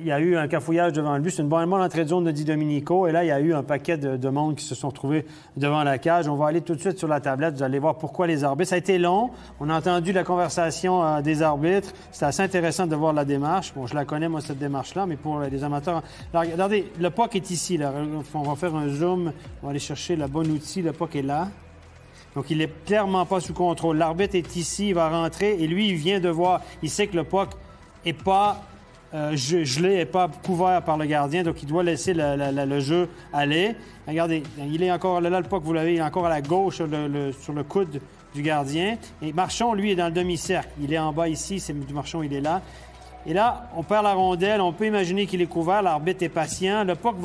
il y a eu un cafouillage devant le but. C'est une bonne entrée de zone de Di Domenico. Et là, il y a eu un paquet de monde qui se sont retrouvés devant la cage. On va aller tout de suite sur la tablette. Vous allez voir pourquoi les arbitres. Ça a été long. On a entendu la conversation des arbitres. C'était assez intéressant de voir la démarche. Bon, je la connais, moi, cette démarche-là, mais pour les amateurs... Alors, regardez, le puck est ici. Là. On va faire un zoom. On va aller chercher le bon outil. Le puck est là. Donc, il n'est clairement pas sous contrôle. L'arbitre est ici. Il va rentrer. Et lui, il vient de voir. Il sait que le puck n'est pas gelé, n'est pas couvert par le gardien, donc il doit laisser le jeu aller. Regardez, il est encore là, le puck, vous l'avez, il est encore à la gauche sur le coude du gardien. Et Marchand, lui, est dans le demi-cercle. Il est en bas ici, Marchand, il est là. Et là, on perd la rondelle, on peut imaginer qu'il est couvert, l'arbitre est patient. Le puck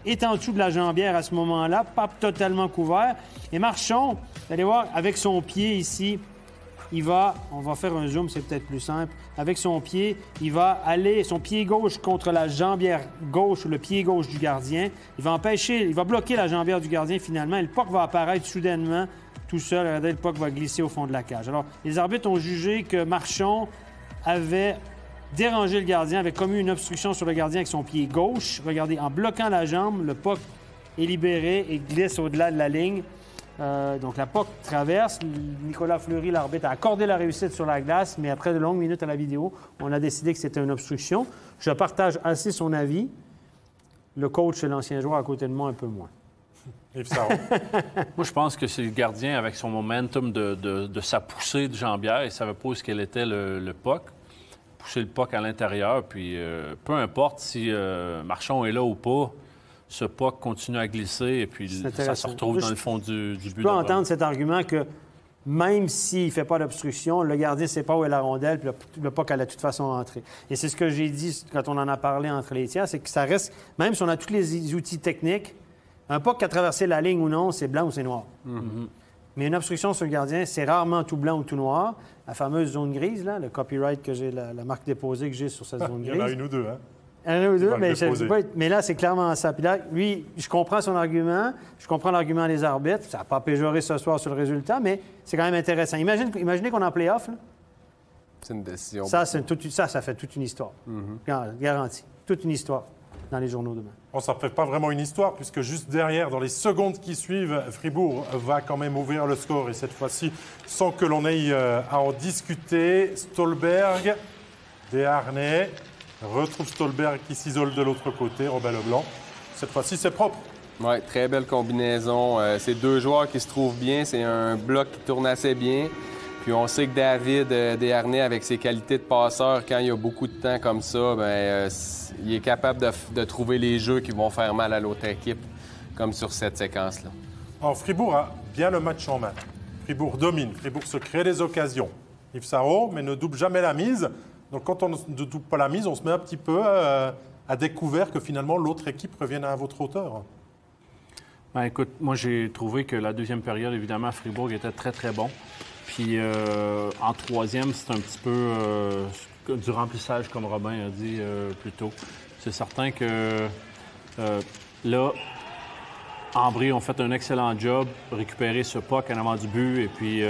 est en dessous de la jambière à ce moment-là, pas totalement couvert. Et Marchand, vous allez voir, avec son pied ici, on va faire un zoom, c'est peut-être plus simple. Avec son pied, il va aller, son pied gauche contre la jambière gauche ou le pied gauche du gardien. Il va bloquer la jambière du gardien finalement et le puck va apparaître soudainement tout seul. Regardez, le puck va glisser au fond de la cage. Alors, les arbitres ont jugé que Marchand avait dérangé le gardien, avait commis une obstruction sur le gardien avec son pied gauche. Regardez, en bloquant la jambe, le puck est libéré et glisse au-delà de la ligne. Donc la puck traverse. Nicolas Fleury, l'arbitre, a accordé la réussite sur la glace, mais après de longues minutes à la vidéo, on a décidé que c'était une obstruction. Je partage assez son avis. Le coach et l'ancien joueur à côté de moi, un peu moins. Yves Sarron. Moi, je pense que c'est le gardien avec son momentum de sa poussée de jambière. Il ne savait pas où qu'elle était le puck. Pousser le puck à l'intérieur, puis peu importe si Marchand est là ou pas, ce puck continue à glisser et puis ça se retrouve dans le fond du but. Je peux entendre cet argument que même s'il ne fait pas d'obstruction, le gardien ne sait pas où est la rondelle puis le puck a de toute façon rentré. Et c'est ce que j'ai dit quand on en a parlé entre les tiers, c'est que ça reste, même si on a tous les outils techniques, un puck qui a traversé la ligne ou non, c'est blanc ou c'est noir. Mm-hmm. Mais une obstruction sur le gardien, c'est rarement tout blanc ou tout noir. La fameuse zone grise, là, le copyright que j'ai, la marque déposée que j'ai sur cette zone grise. Il y en a une ou deux, hein? Un ou deux, mais là, c'est clairement ça. Puis là, lui, je comprends son argument, je comprends l'argument des arbitres. Ça n'a pas péjoré ce soir sur le résultat, mais c'est quand même intéressant. Imaginez qu'on est en play-off. Là. C'est une décision. Ça fait toute une histoire. Mm-hmm. Garanti. Toute une histoire dans les journaux demain. Bon, ça ne fait pas vraiment une histoire, puisque juste derrière, dans les secondes qui suivent, Fribourg va quand même ouvrir le score. Et cette fois-ci, sans que l'on ait à en discuter, Stolberg, Desharnais... retrouve Stolberg qui s'isole de l'autre côté, Robin Leblanc. Cette fois-ci, c'est propre. Oui, très belle combinaison. C'est deux joueurs qui se trouvent bien. C'est un bloc qui tourne assez bien. Puis on sait que David Desharnais, avec ses qualités de passeur, quand il y a beaucoup de temps comme ça, il est capable de trouver les jeux qui vont faire mal à l'autre équipe, comme sur cette séquence-là. Alors, Fribourg a bien le match en main. Fribourg domine. Fribourg se crée des occasions. Yves Sarron, mais ne double jamais la mise. Donc, quand on ne double pas la mise, on se met un petit peu à découvert que finalement, l'autre équipe revienne à votre hauteur. Ben, écoute, moi, j'ai trouvé que la deuxième période, évidemment, à Fribourg était très, très bon. Puis, en troisième, c'est un petit peu du remplissage, comme Robin a dit plus tôt. C'est certain que là, Ambry ont fait un excellent job, récupérer ce puck en avant du but, et puis...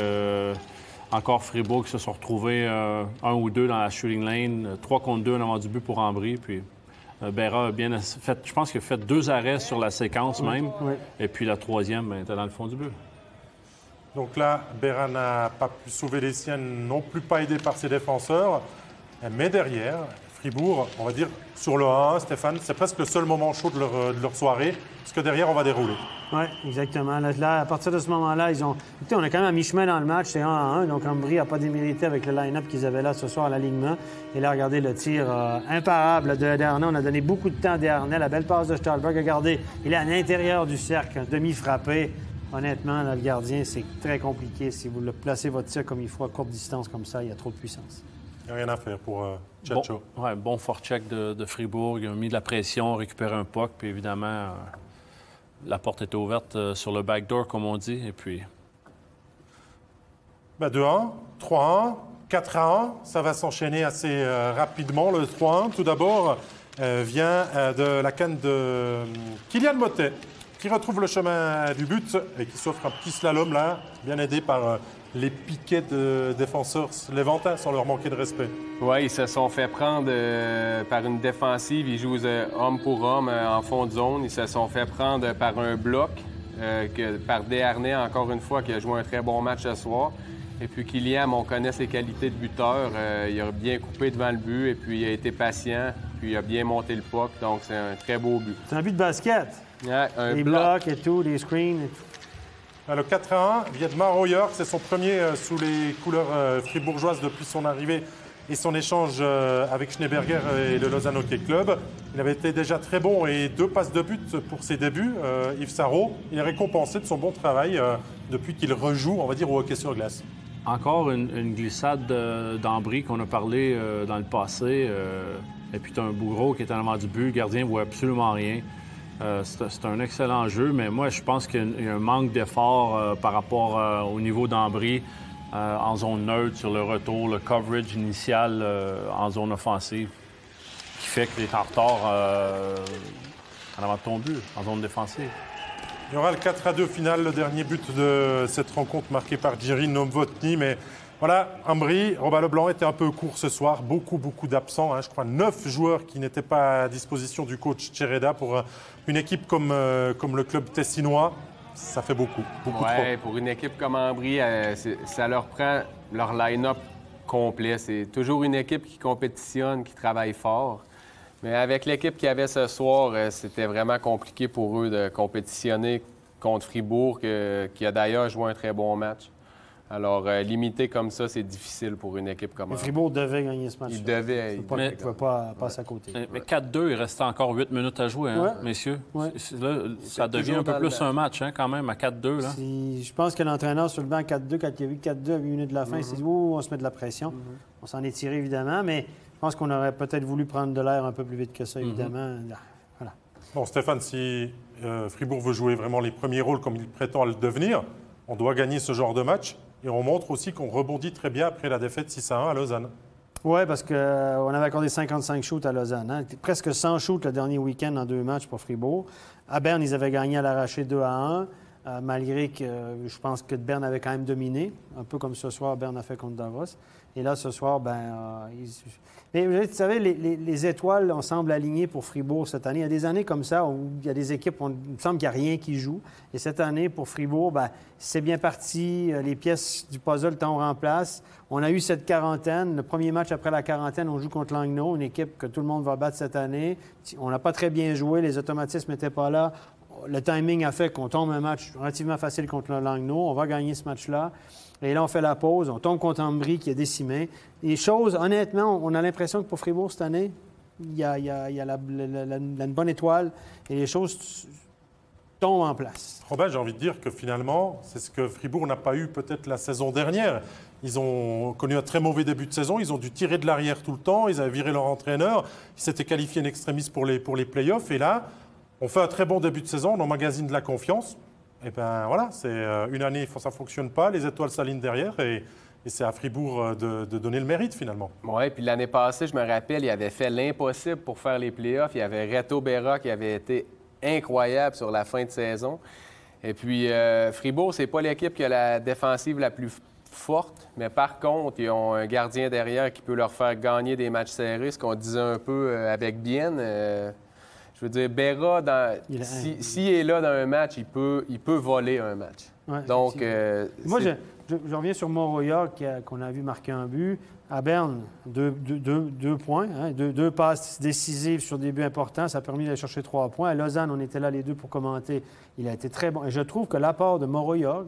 encore Fribourg qui se sont retrouvés 1 ou 2 dans la shooting lane, 3 contre 2 en avant du but pour Ambry. Puis Berra a bien fait, je pense qu'il a fait 2 arrêts sur la séquence même. Oui. Et puis la troisième était dans le fond du but. Donc là, Berra n'a pas pu sauver les siennes, non plus pas aidé par ses défenseurs. Mais derrière, Fribourg, on va dire, sur le 1, Stéphane, c'est presque le seul moment chaud de leur soirée, parce que derrière, on va dérouler. Oui, exactement. Là, à partir de ce moment-là, Écoutez, on est quand même à mi-chemin dans le match, c'est 1-1, donc Ambry n'a pas démérité avec le line-up qu'ils avaient là ce soir à l'alignement. Et là, regardez le tir imparable de Desharnais. On a donné beaucoup de temps à Desharnais. La belle passe de Stahlberg, regardez, il est à l'intérieur du cercle, demi-frappé. Honnêtement, là, le gardien, c'est très compliqué. Si vous le placez votre tir comme il faut à courte distance comme ça, il y a trop de puissance. Il n'y a rien à faire pour Tchatcho. Bon forecheck de Fribourg. Ils ont mis de la pression, récupéré un puck, puis évidemment, la porte était ouverte sur le backdoor, comme on dit, et puis... 2-1, 3-1, 4-1, ça va s'enchaîner assez rapidement. Le 3-1, tout d'abord, vient de la canne de Kylian Motet, qui retrouve le chemin du but et qui s'offre un petit slalom, là, bien aidé par les piquets de défenseurs léventins, sans leur manquer de respect. Oui, ils se sont fait prendre par une défensive. Ils jouent homme pour homme en fond de zone. Ils se sont fait prendre par un bloc, par Desharnais, encore une fois, qui a joué un très bon match ce soir. Et puis Kylian, on connaît ses qualités de buteur. Il a bien coupé devant le but et puis il a été patient. Puis il a bien monté le puck. Donc c'est un très beau but. C'est un but de basket. Ouais, les blocs et tout, les screens et tout. Le 4-1 vient de Maroyer, c'est son premier sous les couleurs fribourgeoises depuis son arrivée et son échange avec Schneeberger et le Lausanne Hockey Club. Il avait été déjà très bon et 2 passes de but pour ses débuts. Yves Sarrault, il est récompensé de son bon travail depuis qu'il rejoue, on va dire, au hockey sur glace. Encore une glissade d'Ambry qu'on a parlé dans le passé. Et puis tu as un Bougreau qui est en avant du but. Le gardien ne voit absolument rien. C'est un excellent jeu, mais moi, je pense qu'il y a un manque d'effort par rapport au niveau d'Ambry en zone neutre sur le retour, le coverage initial en zone offensive, qui fait que tu es en retard en avant de ton but, en zone défensive. Il y aura le 4-2 final, le dernier but de cette rencontre marqué par Jiří Novotný, mais voilà, Ambry, Robin Leblanc était un peu court ce soir, beaucoup d'absents, je crois 9 joueurs qui n'étaient pas à disposition du coach Tchereda pour une équipe comme le club tessinois, ça fait beaucoup trop. Pour une équipe comme Ambry, ça leur prend leur line-up complet. C'est toujours une équipe qui compétitionne, qui travaille fort. Mais avec l'équipe qu'il y avait ce soir, c'était vraiment compliqué pour eux de compétitionner contre Fribourg, qui a d'ailleurs joué un très bon match. Alors, limité comme ça, c'est difficile pour une équipe comme ça. Fribourg devait gagner ce match. Il devait. Il ne pouvait pas passer à côté. Mais 4-2, il restait encore 8 minutes à jouer, messieurs. Ouais. Là, ça devient un peu plus un match, quand même, à 4-2. Là. Je pense que l'entraîneur sur le banc 4-2, quand il a vu 4-2 à 8 minutes de la fin, il s'est dit « Oh, on se met de la pression. On s'en est tiré, évidemment, mais je pense qu'on aurait peut-être voulu prendre de l'air un peu plus vite que ça, évidemment. Voilà. Bon, Stéphane, si Fribourg veut jouer vraiment les premiers rôles comme il prétend le devenir, on doit gagner ce genre de match. Et on montre aussi qu'on rebondit très bien après la défaite 6-1 à Lausanne. Oui, parce qu'on avait accordé 55 shoots à Lausanne. Presque 100 shoots le dernier week-end en 2 matchs pour Fribourg. À Berne, ils avaient gagné à l'arraché 2-1, malgré que je pense que Berne avait quand même dominé, un peu comme ce soir, Berne a fait contre Davos. Et là, ce soir, Mais vous savez, les étoiles, on semble alignées pour Fribourg cette année. Il y a des années comme ça où il y a des équipes, il me semble qu'il n'y a rien qui joue. Et cette année, pour Fribourg, c'est bien parti. Les pièces du puzzle tombent en place. On a eu cette quarantaine. Le premier match après la quarantaine, on joue contre Langnau, une équipe que tout le monde va battre cette année. On n'a pas très bien joué. Les automatismes n'étaient pas là. Le timing a fait qu'on tombe un match relativement facile contre le Langnau. On va gagner ce match-là. Et là, on fait la pause. On tombe contre Ambry qui est décimé. Les choses, honnêtement, on a l'impression que pour Fribourg cette année, il y a une bonne étoile et les choses tombent en place. Robin, j'ai envie de dire que finalement, c'est ce que Fribourg n'a pas eu peut-être la saison dernière. Ils ont connu un très mauvais début de saison. Ils ont dû tirer de l'arrière tout le temps. Ils avaient viré leur entraîneur. Ils s'étaient qualifiés en extremis pour les playoffs. Et là, on fait un très bon début de saison. On emmagasine de la confiance. Et bien voilà, c'est une année, ça ne fonctionne pas. Les étoiles s'alignent derrière. Et c'est à Fribourg de donner le mérite, finalement. Oui, puis l'année passée, je me rappelle, il avait fait l'impossible pour faire les playoffs. Il y avait Reto Berra qui avait été incroyable sur la fin de saison. Et puis, Fribourg, c'est pas l'équipe qui a la défensive la plus forte, mais par contre, ils ont un gardien derrière qui peut leur faire gagner des matchs serrés, ce qu'on disait un peu avec Bienne. Je veux dire, Berra, s'il est là dans un match, il peut voler un match. Ouais, donc, moi, je reviens sur Moroya, qu'on a vu marquer un but. À Berne, deux points, hein, deux passes décisives sur des buts importants. Ça a permis d'aller chercher 3 points. À Lausanne, on était là les deux pour commenter. Il a été très bon. Et je trouve que l'apport de Moroya,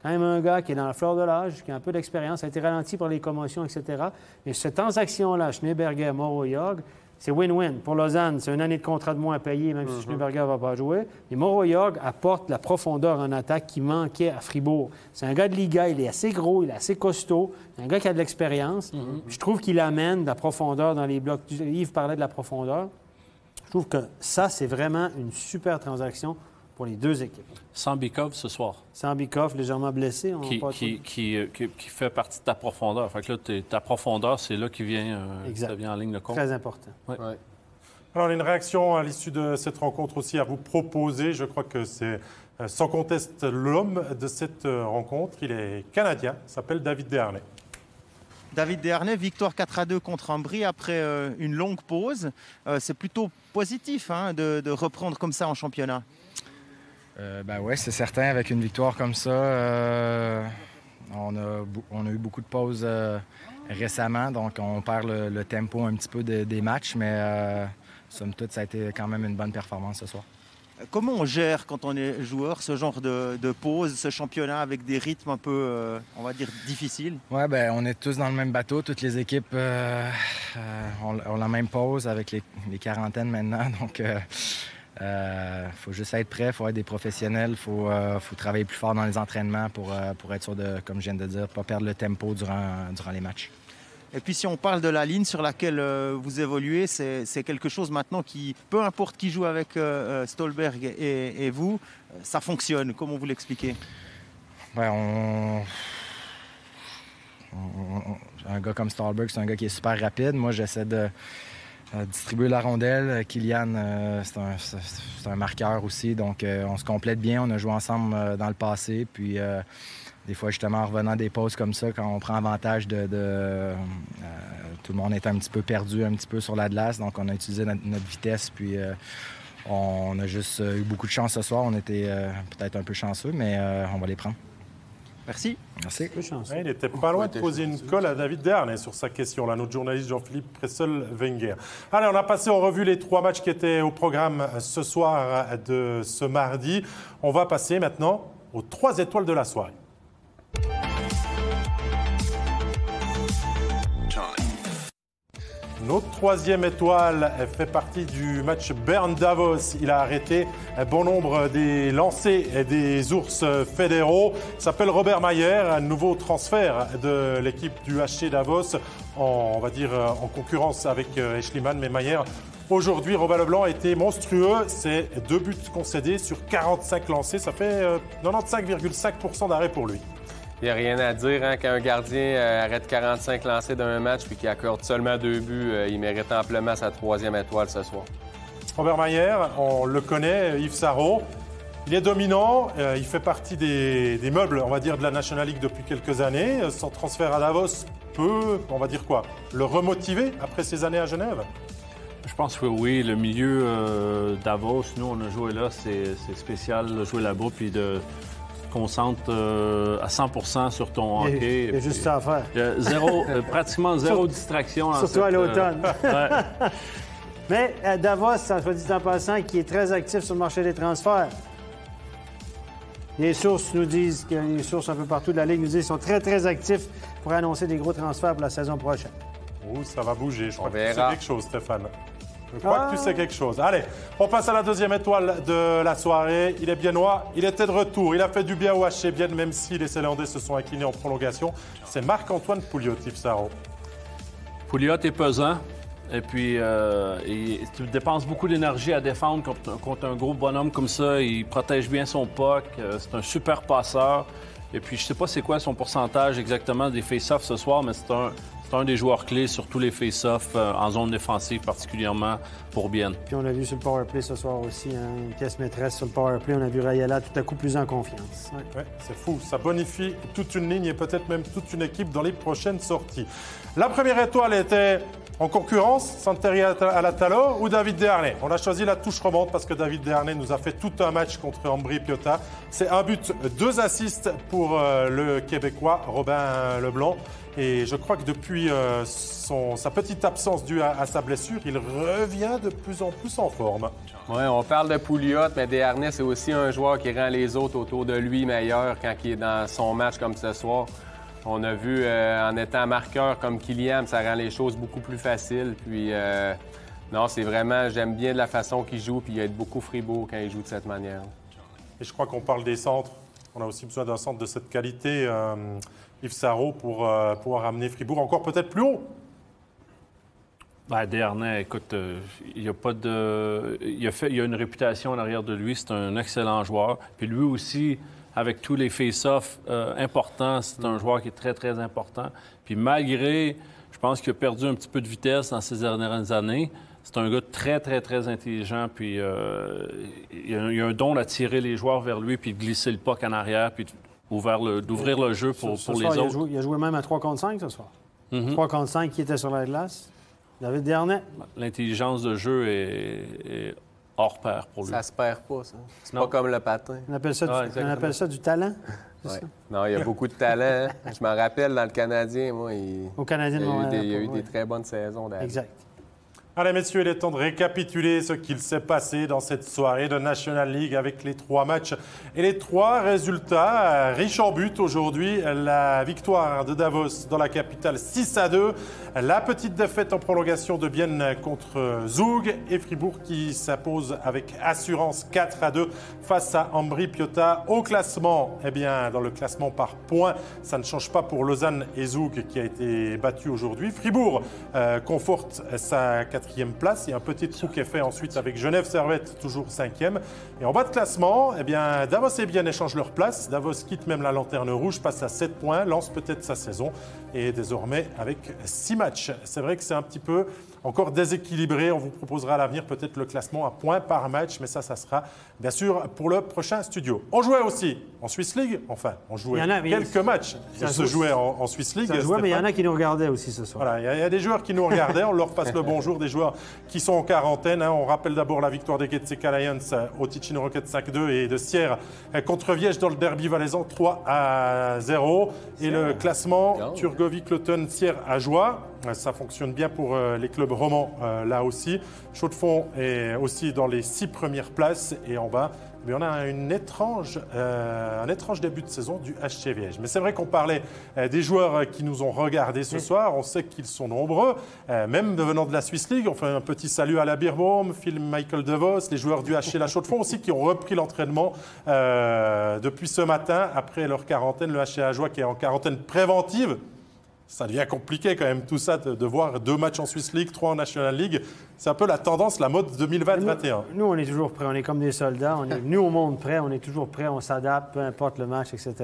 quand même un gars qui est dans la fleur de l'âge, qui a un peu d'expérience, a été ralenti par les commotions, etc. Mais cette transaction-là, Schneeberger-Moroya, c'est win-win. Pour Lausanne, c'est une année de contrat de moins à payer, même si Schneeberger ne va pas jouer. Et Moroya apporte la profondeur en attaque qui manquait à Fribourg. C'est un gars de Liga, il est assez gros, il est assez costaud. C'est un gars qui a de l'expérience. Je trouve qu'il amène de la profondeur dans les blocs. Yves parlait de la profondeur. Je trouve que ça, c'est vraiment une super transaction pour les deux équipes. Sambikov ce soir. Sambikov, légèrement blessé. Qui fait partie de ta profondeur. Fait que là, ta profondeur, c'est là qui vient, ça vient en ligne de compte. Très important. Ouais. Ouais. Alors, on a une réaction à l'issue de cette rencontre aussi à vous proposer. Je crois que c'est sans conteste l'homme de cette rencontre. Il est canadien, il s'appelle David Desharnais. David Desharnais, victoire 4-2 contre Ambry après une longue pause. C'est plutôt positif de reprendre comme ça en championnat. Oui, c'est certain. Avec une victoire comme ça, on a eu beaucoup de pauses récemment, donc on perd le tempo un petit peu des matchs, mais somme toute, ça a été quand même une bonne performance ce soir. Comment on gère, quand on est joueur, ce genre de pause, ce championnat avec des rythmes un peu, on va dire, difficiles? Oui, on est tous dans le même bateau. Toutes les équipes ont la même pause avec les quarantaines maintenant, donc... faut juste être prêt, il faut être des professionnels, il faut travailler plus fort dans les entraînements pour être sûr de, comme je viens de dire, ne pas perdre le tempo durant les matchs. Et puis si on parle de la ligne sur laquelle vous évoluez, c'est quelque chose maintenant qui, peu importe qui joue avec Stolberg et vous, ça fonctionne. Comment vous l'expliquez? Un gars comme Stolberg, c'est un gars qui est super rapide. Moi, j'essaie de distribuer la rondelle. Kylian, c'est un marqueur aussi, donc on se complète bien. On a joué ensemble dans le passé, puis des fois, justement, en revenant des pauses comme ça, quand on prend avantage tout le monde est un petit peu perdu, un petit peu sur la glace, donc on a utilisé notre vitesse, puis on a juste eu beaucoup de chance ce soir. On était peut-être un peu chanceux, mais on va les prendre. Merci. Merci. Ouais, il n'était pas loin de poser une colle à David Desharnais sur sa question, là, notre journaliste Jean-Philippe Pressel-Wenger. Allez, on a passé en revue les 3 matchs qui étaient au programme ce soir de ce mardi. On va passer maintenant aux 3 étoiles de la soirée. Notre 3e étoile fait partie du match Berne-Davos. Il a arrêté bon nombre des lancers des ours fédéraux. Il s'appelle Robert Mayer, un nouveau transfert de l'équipe du HC Davos, on va dire en concurrence avec Schliemann. Mais Mayer, aujourd'hui, Robert Leblanc a été monstrueux. C'est 2 buts concédés sur 45 lancés. Ça fait 95,5% d'arrêt pour lui. Il n'y a rien à dire quand un gardien arrête 45 lancés d'un match puis qu'il accorde seulement 2 buts. Il mérite amplement sa 3e étoile ce soir. Robert Mayer, on le connaît, Yves Sarrault. Il est dominant, il fait partie des meubles, on va dire, de la National League depuis quelques années. Son transfert à Davos peut, on va dire quoi, le remotiver après ces années à Genève? Je pense que oui. Le milieu Davos, nous, on a joué là, c'est spécial de jouer là-bas puis de... concentre à 100% sur ton hockey. Il y a juste ça à faire. Pratiquement zéro distraction. Surtout à l'automne. Mais Davos, soit dit en passant, qui est très actif sur le marché des transferts. Les sources nous disent, les sources un peu partout de la Ligue nous disent qu'ils sont très, très actifs pour annoncer des gros transferts pour la saison prochaine. Oh, ça va bouger. Je crois que tu sais verra. quelque chose, Stéphane. Je crois que tu sais quelque chose. Allez, on passe à la 2e étoile de la soirée. Il est biennois, il était de retour. Il a fait du bien au HC Bienne, même si les Zélandais se sont inclinés en prolongation. C'est Marc-Antoine Pouliot, Yves Sarrault. Pouliot est pesant. Et puis, tu dépenses beaucoup d'énergie à défendre contre un gros bonhomme comme ça. Il protège bien son puck. C'est un super passeur. Et puis, je ne sais pas c'est quoi son pourcentage exactement des face-offs ce soir, mais c'est c'est un des joueurs clés sur tous les face-offs en zone défensive, particulièrement pour Bienne. Puis on l'a vu sur le power play ce soir aussi, hein, une pièce maîtresse sur le power play. On a vu Rayala tout à coup plus en confiance. Ouais, c'est fou. Ça bonifie toute une ligne et peut-être même toute une équipe dans les prochaines sorties. La première étoile était en concurrence, Santeri Alatalo ou David Desharnais. On a choisi la touche remonte parce que David Desharnais nous a fait tout un match contre Ambry Piotta. C'est un but, 2 assists pour le Québécois Robin Leblanc. Et je crois que depuis sa petite absence due à sa blessure, il revient de plus en plus en forme. Oui, on parle de Pouliot, mais Desharnais, c'est aussi un joueur qui rend les autres autour de lui meilleurs quand il est dans son match comme ce soir. On a vu, en étant marqueur comme Kylian, ça rend les choses beaucoup plus faciles. Puis, non, c'est vraiment, j'aime bien la façon qu'il joue, puis il aide beaucoup Fribourg quand il joue de cette manière. Et je crois qu'on parle des centres. On a aussi besoin d'un centre de cette qualité, Yves Sarrault, pour pouvoir amener Fribourg encore peut-être plus haut. Ben, Desharnais, écoute, il y a pas de... Il y a une réputation en arrière de lui. C'est un excellent joueur. Puis lui aussi, avec tous les face-offs importants, c'est un joueur qui est très, très important. Puis malgré, je pense qu'il a perdu un petit peu de vitesse dans ces dernières années, c'est un gars très, très, très intelligent. Puis il a un don d'attirer les joueurs vers lui, puis de glisser le puck en arrière, puis d'ouvrir le jeu pour les autres. Il a joué même à 3 contre 5 ce soir. 3 contre 5 qui était sur la glace. David Desharnais. L'intelligence de jeu est hors pair pour lui. Ça se perd pas, ça. C'est pas comme le patin. On appelle ça du talent. Ouais. Non, il y a beaucoup de talent. Je me rappelle, dans le Canadien, moi, au Canadien, il y a eu des très bonnes saisons derrière. Exact. Allez, messieurs, il est temps de récapituler ce qu'il s'est passé dans cette soirée de National League avec les 3 matchs et les 3 résultats. Riche en but aujourd'hui, la victoire de Davos dans la capitale 6-2. La petite défaite en prolongation de Bienne contre Zug et Fribourg qui s'impose avec assurance 4-2 face à Ambry Piotta. Au classement, eh bien, dans le classement par points, ça ne change pas pour Lausanne et Zug qui a été battu aujourd'hui. Fribourg conforte sa 4e place. Il y a un petit trou qui est fait ensuite avec Genève Servette, toujours 5e. Et en bas de classement, eh bien, Davos et Bienne échangent leur place. Davos quitte même la lanterne rouge, passe à 7 points, lance peut-être sa saison et désormais avec 6 matchs. C'est vrai que c'est un petit peu encore déséquilibré. On vous proposera à l'avenir peut-être le classement à points par match, mais ça sera bien sûr pour le prochain studio. On jouait aussi en Swiss League. Enfin, on jouait quelques matchs. Ça se jouait en Swiss League. Ça jouait, mais il y en a qui nous regardaient aussi ce soir. Voilà, il y a des joueurs qui nous regardaient. On leur passe le bonjour, des joueurs qui sont en quarantaine. On rappelle d'abord la victoire des Getseka Lions au Ticino Rocket 5-2 et de Sierre contre Viège dans le derby valaisan 3-0. Et le classement, Turgovie-Cloton, Sierre à Joie. Ça fonctionne bien pour les clubs romans là aussi. Chaux-de-Fonds est aussi dans les 6 premières places et en bas, mais on a un étrange début de saison du HC Viège. Mais c'est vrai qu'on parlait des joueurs qui nous ont regardés ce soir. On sait qu'ils sont nombreux, même venant de la Swiss League. On fait un petit salut à la Beerbohm, Phil Michael DeVos, les joueurs du HC La Chaux-de-Fonds aussi qui ont repris l'entraînement depuis ce matin après leur quarantaine. Le HC Ajoie qui est en quarantaine préventive. Ça devient compliqué quand même tout ça de voir 2 matchs en Swiss League, 3 en National League. C'est un peu la tendance, la mode 2020-2021. Nous, on est toujours prêts. On est comme des soldats. On est venus au monde prêt. On est toujours prêts. On s'adapte, peu importe le match, etc.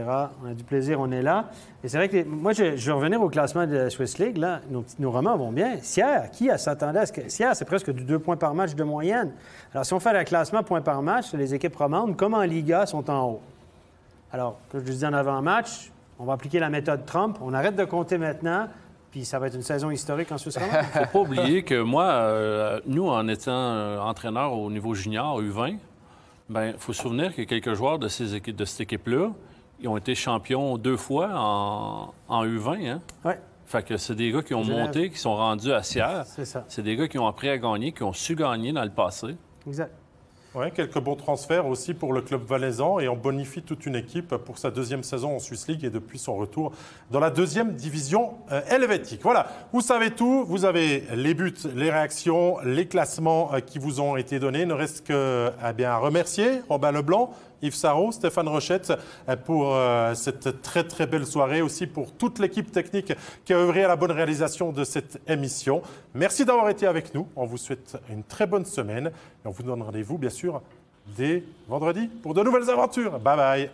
On a du plaisir. On est là. Et c'est vrai que moi, je vais revenir au classement de la Swiss League. Là, nos romans vont bien. Sierre, qui s'attendait à ce que... Sierre, c'est presque du 2 points par match de moyenne. Alors, si on fait le classement points par match, les équipes romandes, comme en Liga, sont en haut. Alors, comme je disais en avant-match, on va appliquer la méthode Trump. On arrête de compter maintenant, puis ça va être une saison historique en Suisse romande. Il ne faut pas oublier que moi, nous, en étant entraîneur au niveau junior, U20, il faut se souvenir que quelques joueurs de cette équipe-là, ils ont été champions 2 fois en U20. Hein? Oui. Fait que c'est des gars qui ont monté, qui sont rendus à Sierre. C'est ça. C'est des gars qui ont appris à gagner, qui ont su gagner dans le passé. Exact. Oui, quelques bons transferts aussi pour le club valaisan et on bonifie toute une équipe pour sa 2e saison en Swiss League et depuis son retour dans la 2e division helvétique. Voilà, vous savez tout, vous avez les buts, les réactions, les classements qui vous ont été donnés. Il ne reste qu'à remercier Robin Leblanc, Yves Sarrault, Stéphane Rochette pour cette très très belle soirée, aussi pour toute l'équipe technique qui a œuvré à la bonne réalisation de cette émission. Merci d'avoir été avec nous, on vous souhaite une très bonne semaine et on vous donne rendez-vous bien sûr dès vendredi pour de nouvelles aventures. Bye bye.